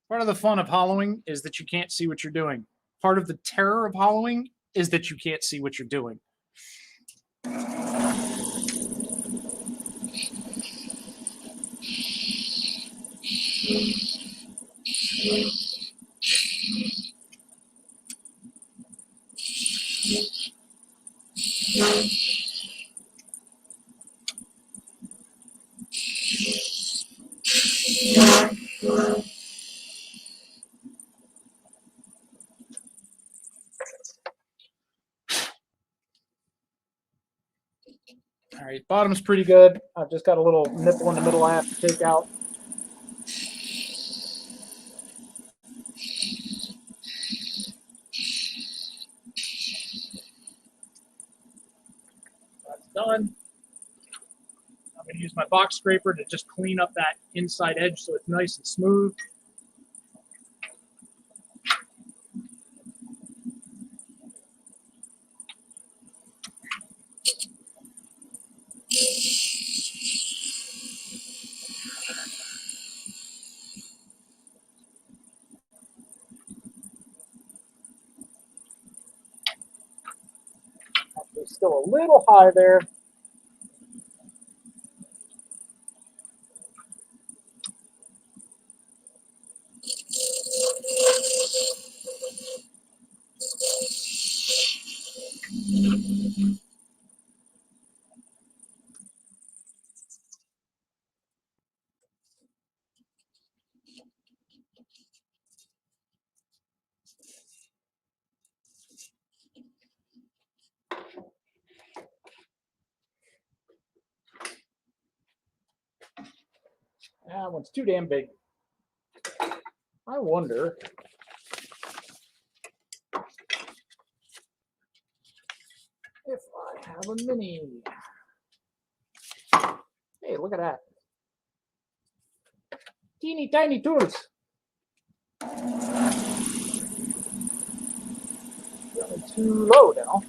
Part of the fun of hollowing is that you can't see what you're doing. Part of the terror of hollowing is that you can't see what you're doing. All right, bottom's pretty good. I've just got a little nipple in the middle I have to take out. That's done. I'm going to use my box scraper to just clean up that inside edge so it's nice and smooth. Actually, still a little high there. That one's too damn big. I wonder if I have a mini. Hey, look at that. Teeny tiny tools. Going too low now.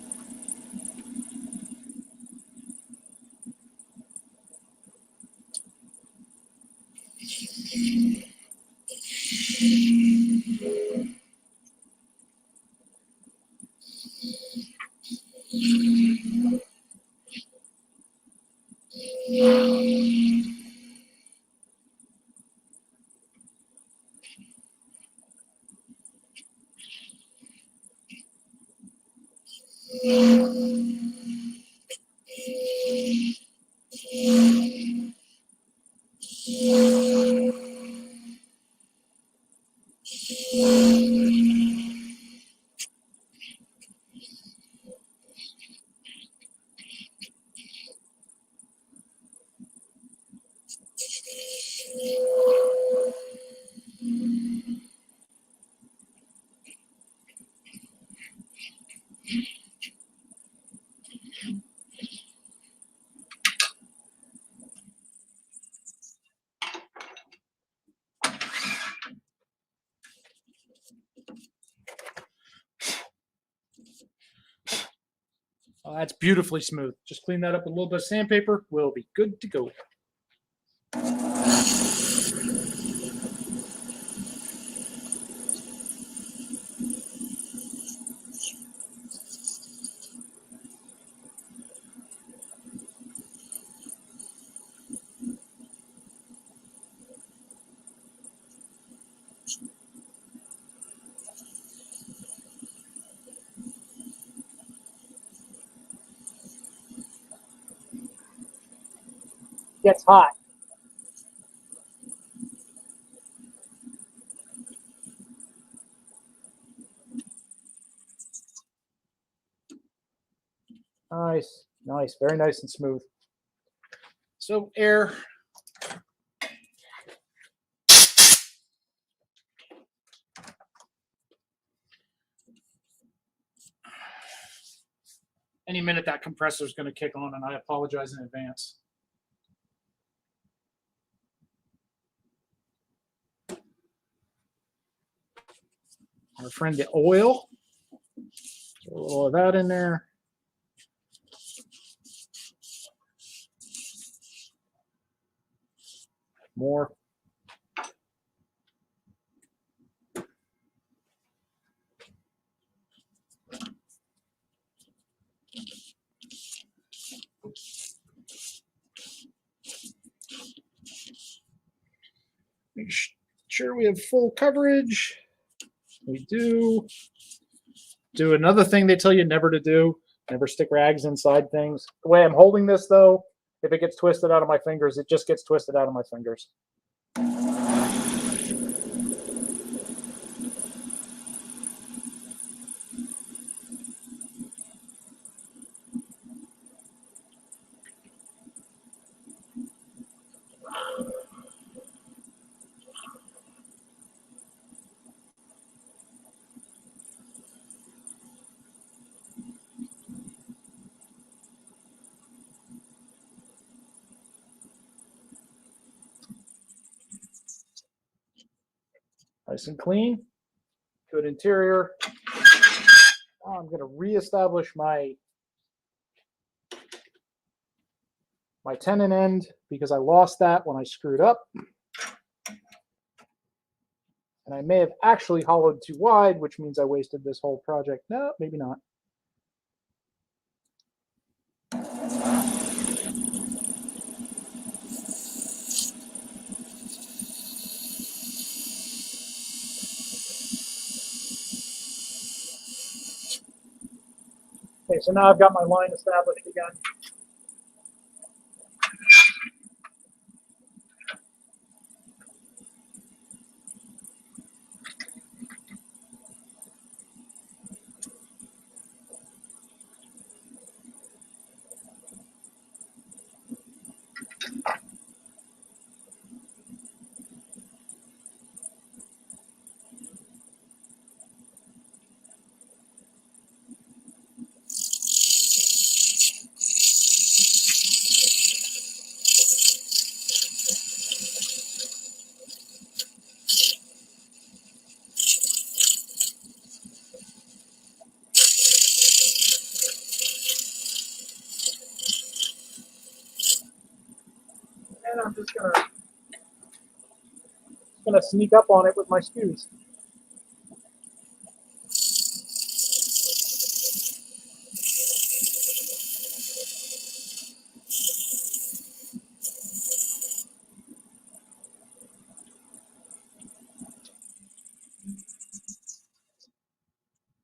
Oh, that's beautifully smooth. Just clean that up with a little bit of sandpaper. We'll be good to go. Gets hot. Nice, nice, very nice and smooth. So air. Any minute that compressor is going to kick on, and I apologize in advance. Our friend the oil. Throw a little of that in there. More. Make sure we have full coverage. We do. Do another thing they tell you never to do. Never stick rags inside things. The way I'm holding this, though, if it gets twisted out of my fingers, it just gets twisted out of my fingers. Nice and clean. Good interior. Now I'm going to reestablish my tenon end because I lost that when I screwed up. And I may have actually hollowed too wide, which means I wasted this whole project. No, maybe not. Okay, so now I've got my line established again. And I'm just gonna sneak up on it with my skews.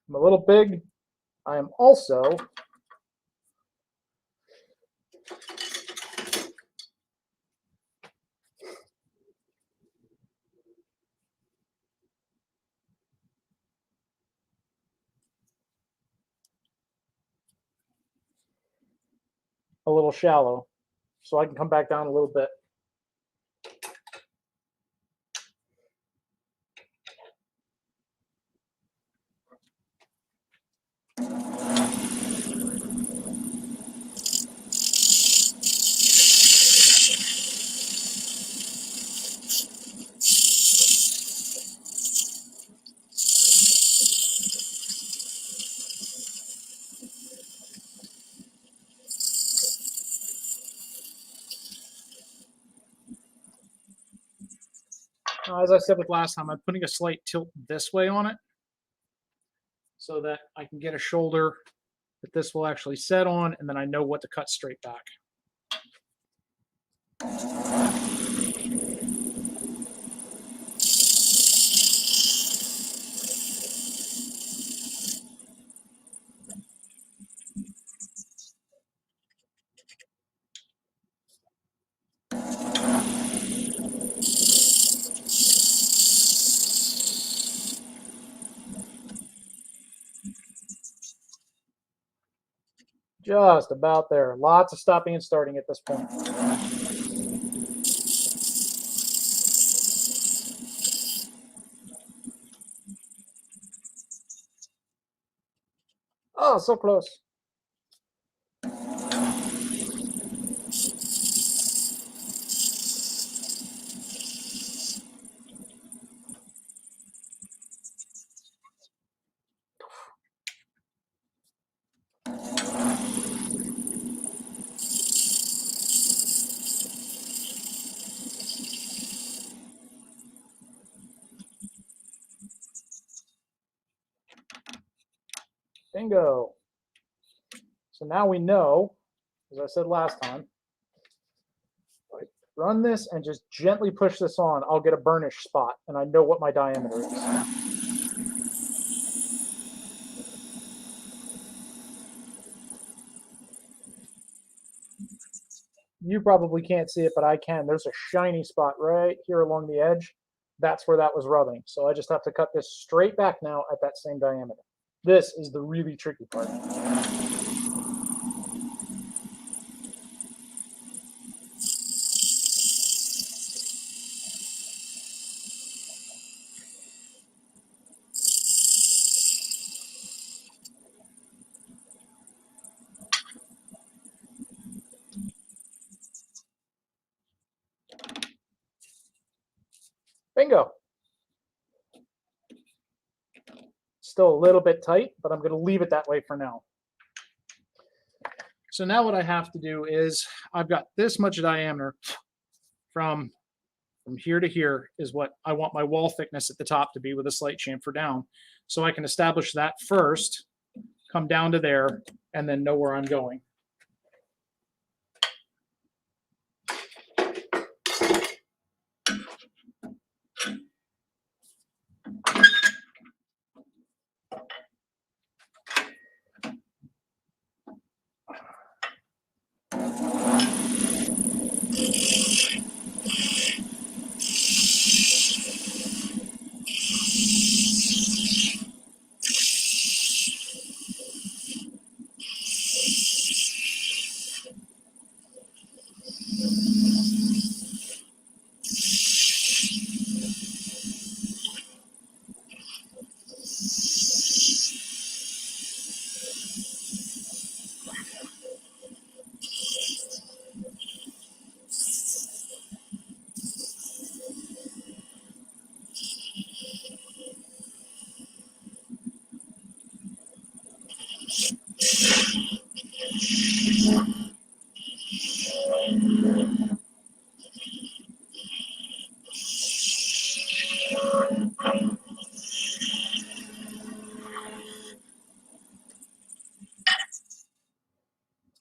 I'm a little big. I am also a little shallow, so I can come back down a little bit. As I said with last time, I'm putting a slight tilt this way on it so that I can get a shoulder that this will actually set on, and then I know what to cut straight back. Just about there. Lots of stopping and starting at this point. Oh, so close. Bingo. So now we know, as I said last time, if I run this and just gently push this on, I'll get a burnish spot, and I know what my diameter is. You probably can't see it, but I can. There's a shiny spot right here along the edge. That's where that was rubbing. So I just have to cut this straight back now at that same diameter. This is the really tricky part. Bingo. still a little bit tight, but I'm going to leave it that way for now. So now what I have to do is I've got this much diameter from here to here is what I want my wall thickness at the top to be with a slight chamfer down. So I can establish that first, come down to there, and then know where I'm going.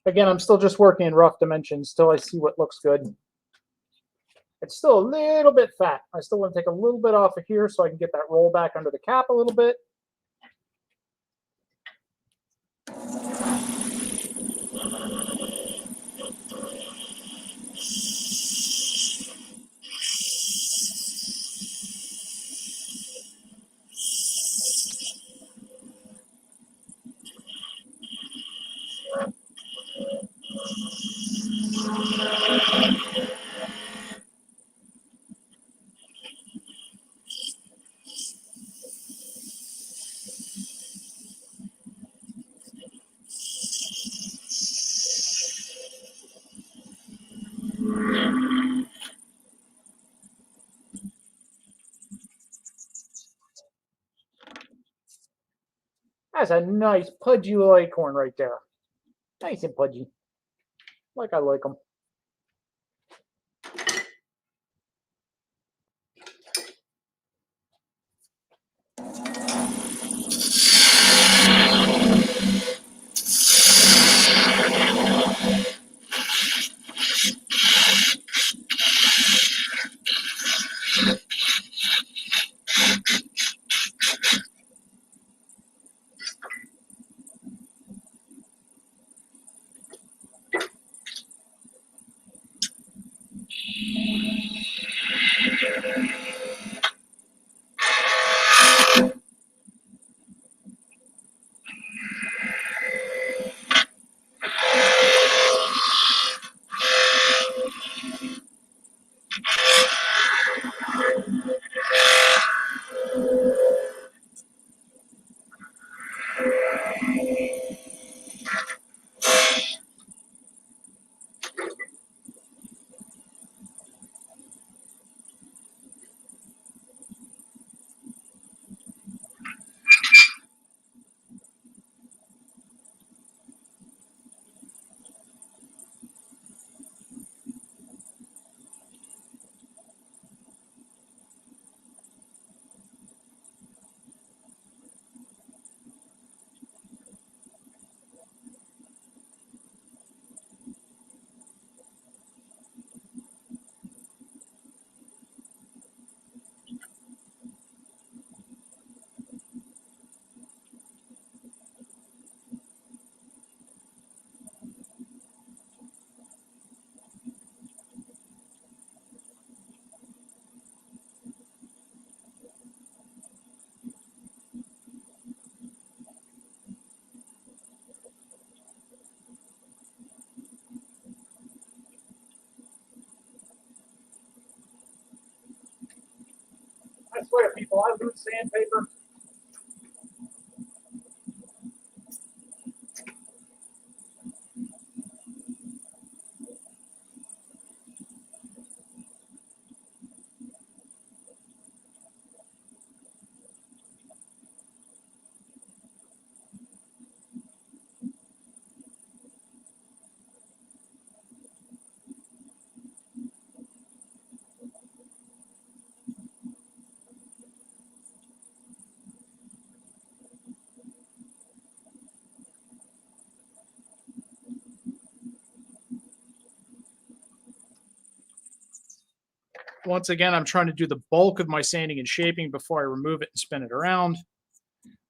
Again, I'm still just working in rough dimensions till I see what looks good. It's still a little bit fat. I still want to take a little bit off of here so I can get that roll back under the cap a little bit. That's a nice pudgy little acorn right there. Nice and pudgy. Like I like them. I swear, people, I lose sandpaper. once again, I'm trying to do the bulk of my sanding and shaping before I remove it and spin it around.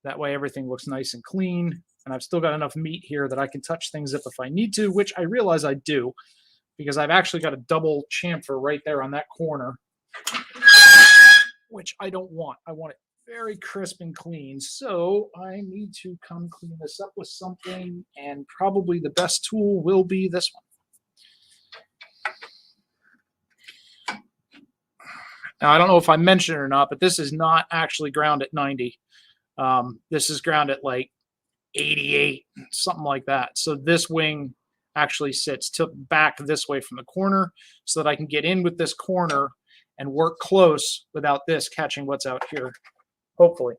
That way everything looks nice and clean. And I've still got enough meat here that I can touch things up if I need to, which I realize I do, because I've actually got a double chamfer right there on that corner, which I don't want. I want it very crisp and clean. So I need to come clean this up with something, and probably the best tool will be this one. Now, I don't know if I mentioned it or not, but this is not actually ground at 90. This is ground at like 88, something like that. So this wing actually sits back this way from the corner so that I can get in with this corner and work close without this catching what's out here, hopefully.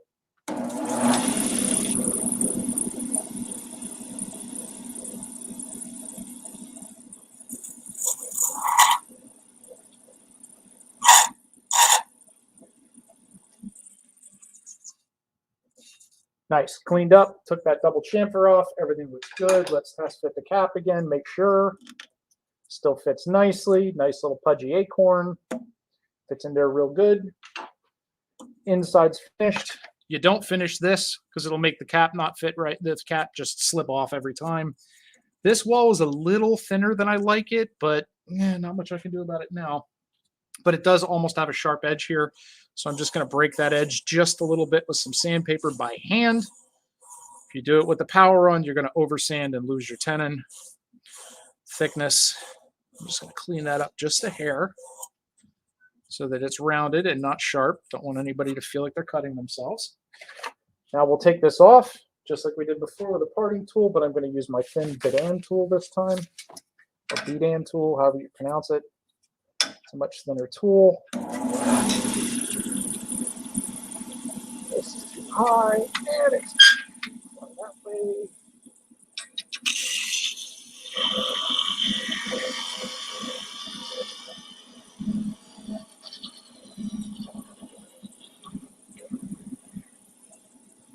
Nice, cleaned up, took that double chamfer off, everything looks good. Let's test fit the cap again, make sure. Still fits nicely, nice little pudgy acorn. Fits in there real good. Inside's finished. You don't finish this because it'll make the cap not fit right. The cap just slip off every time. This wall is a little thinner than I like it, but not much I can do about it now. But it does almost have a sharp edge here. So I'm just going to break that edge just a little bit with some sandpaper by hand. If you do it with the power on, you're going to oversand and lose your tenon thickness. I'm just going to clean that up just a hair so that it's rounded and not sharp. Don't want anybody to feel like they're cutting themselves. Now we'll take this off just like we did before with a parting tool, but I'm going to use my thin bidan tool this time, or bidan tool, however you pronounce it. It's a much thinner tool. This is too high, and it's going that way.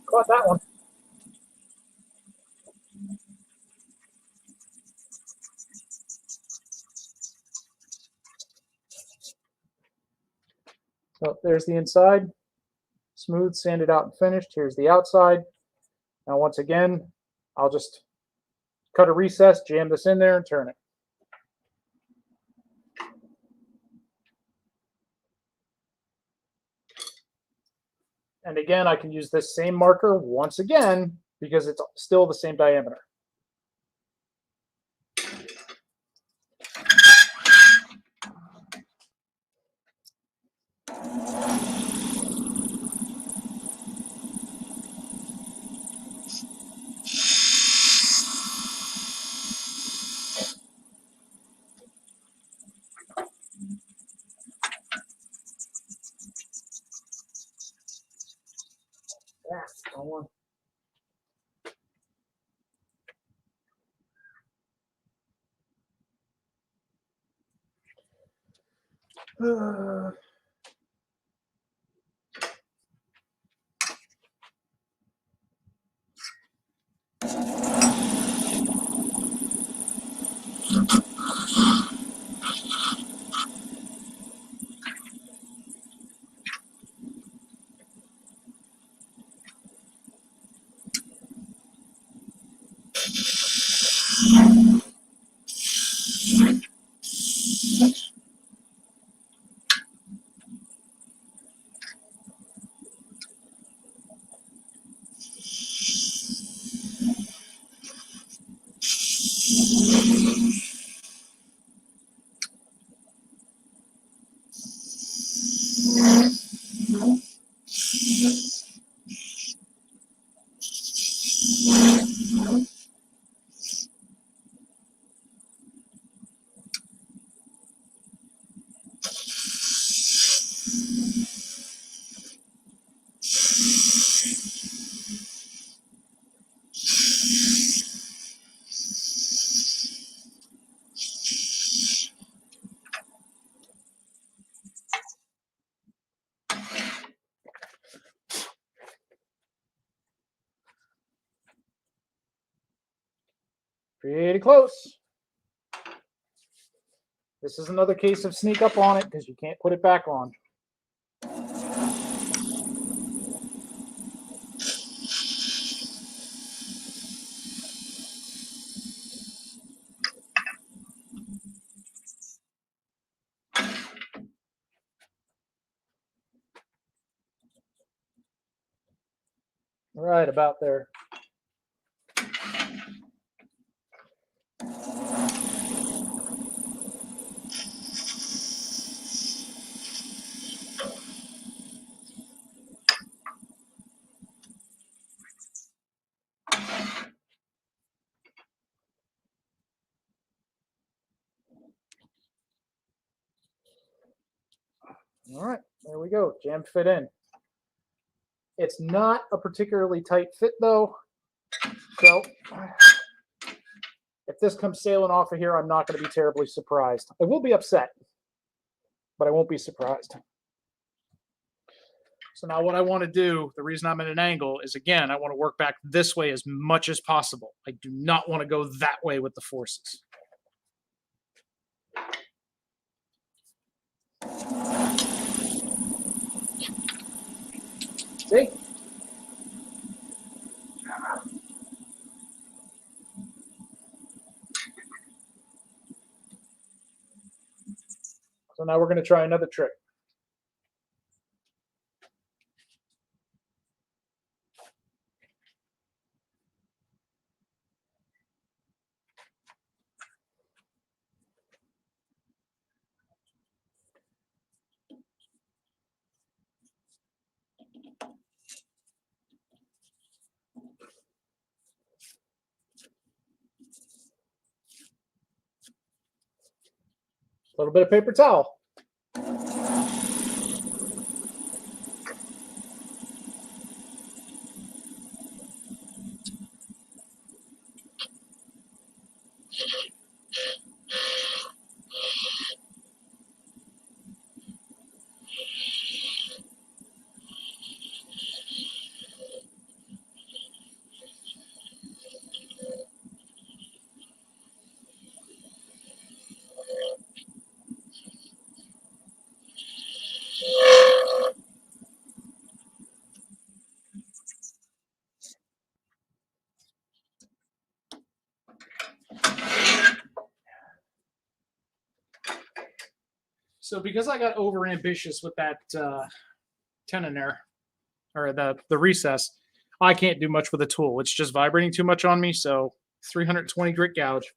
Caught that one. So there's the inside, smooth, sanded out and finished. Here's the outside. Now once again, I'll just cut a recess, jam this in there, and turn it. And again, I can use this same marker once again because it's still the same diameter. Wrong one. Pretty close. This is another case of sneak up on it because you can't put it back on. Right about there. All right, there we go. Jam fit in. It's not a particularly tight fit though. So if this comes sailing off of here, I'm not going to be terribly surprised. I will be upset, but I won't be surprised. So now what I want to do, the reason I'm at an angle is, again, I want to work back this way as much as possible. I do not want to go that way with the forces. See? So now we're going to try another trick. A little bit of paper towel. So because I got over ambitious with that tenon there, or the recess, I can't do much with the tool. It's just vibrating too much on me. So 320 grit gouge.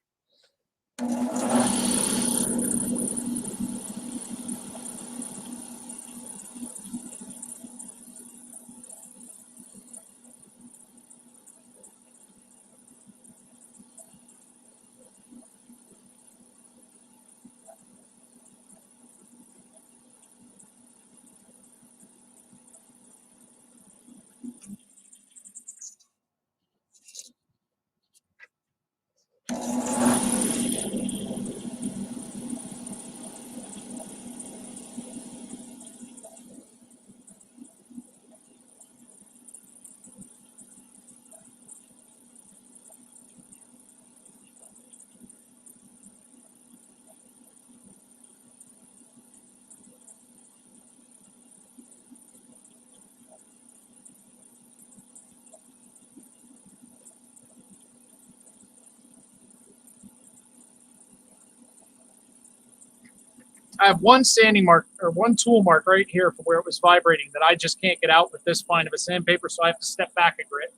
I have one sanding mark or one tool mark right here for where it was vibrating that I just can't get out with this fine of a sandpaper, so I have to step back a grit.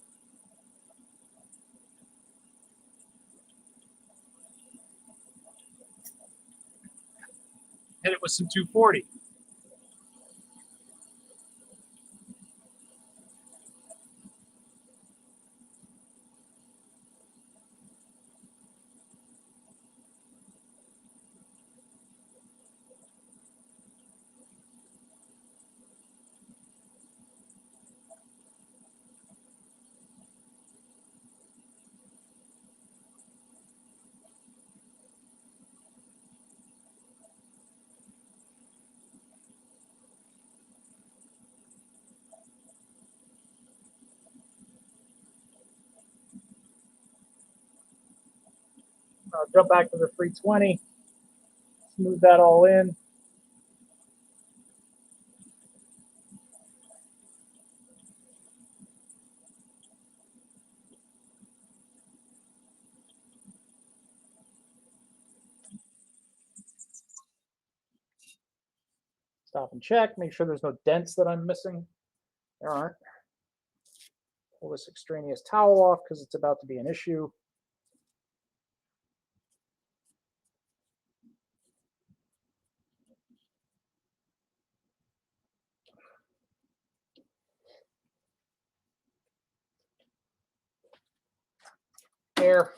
Hit it with some 240. I'll jump back to the 320. Smooth that all in. Stop and check, make sure there's no dents that I'm missing. There aren't. Pull this extraneous towel off because it's about to be an issue. There.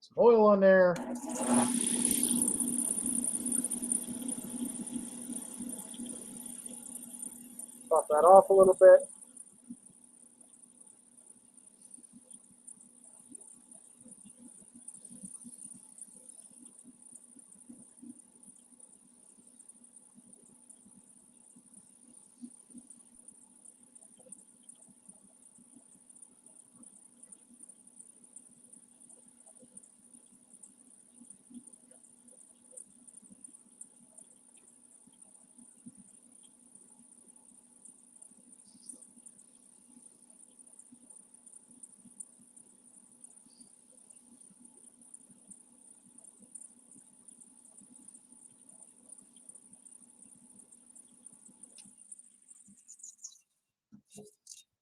Some oil on there. Pop that off a little bit.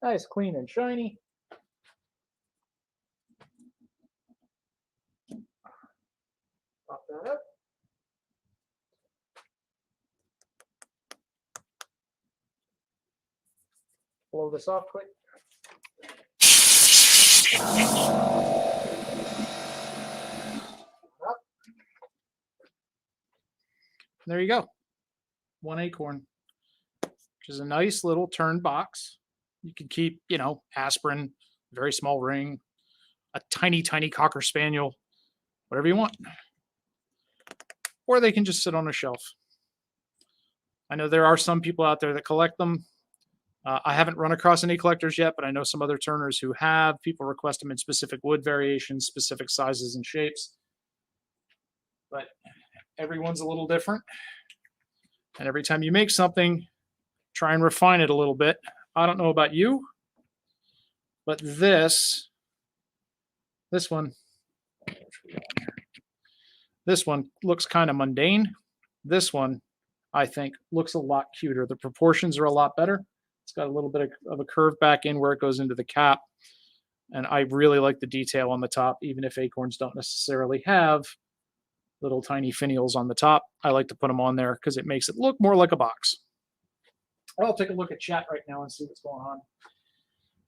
Nice, clean and shiny. Pop that up. Blow this off quick. There you go. One Acorn, which is a nice little turn box. You can keep, aspirin, very small ring, a tiny, tiny Cocker Spaniel, whatever you want. Or they can just sit on a shelf. I know there are some people out there that collect them. I haven't run across any collectors yet, but I know some other turners who have. People request them in specific wood variations, specific sizes and shapes. But everyone's a little different. And every time you make something, try and refine it a little bit. I don't know about you, but this one looks kind of mundane. This one, I think, looks a lot cuter. The proportions are a lot better. It's got a little bit of a curve back in where it goes into the cap. And I really like the detail on the top, even if Acorns don't necessarily have little tiny finials on the top. I like to put them on there because it makes it look more like a box. I'll take a look at chat right now and see what's going on.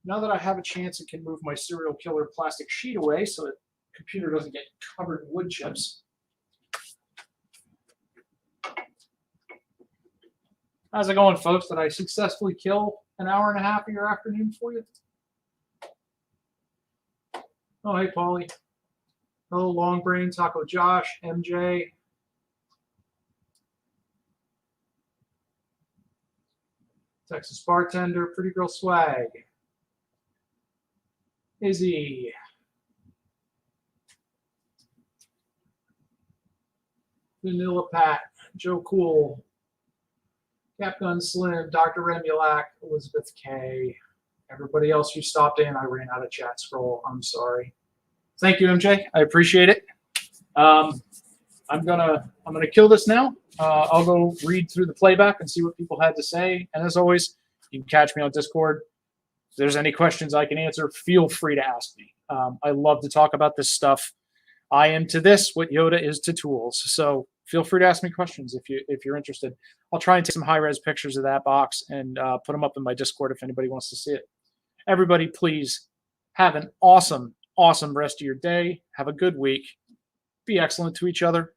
Now that I have a chance and can move my serial killer plastic sheet away so the computer doesn't get covered in wood chips. How's it going, folks? Did I successfully kill an hour and a half of your afternoon for you? Oh, hey, Paulie. Hello, Long Brain, Taco Josh, MJ. Texas Bartender, Pretty Girl Swag. Izzy. Vanilla Pat, Joe Cool, Capgun Slim, Dr. Remulac, Elizabeth K. Everybody else who stopped in, I ran out of chat scroll. I'm sorry. Thank you, MJ. I appreciate it. I'm gonna kill this now. I'll go read through the playback and see what people had to say. And as always, you can catch me on Discord. If there's any questions I can answer, feel free to ask me. I love to talk about this stuff. I am to this what Yoda is to tools. So feel free to ask me questions if you're interested. I'll try and take some high res pictures of that box and put them up in my Discord if anybody wants to see it. Everybody, please have an awesome rest of your day. Have a good week. Be excellent to each other.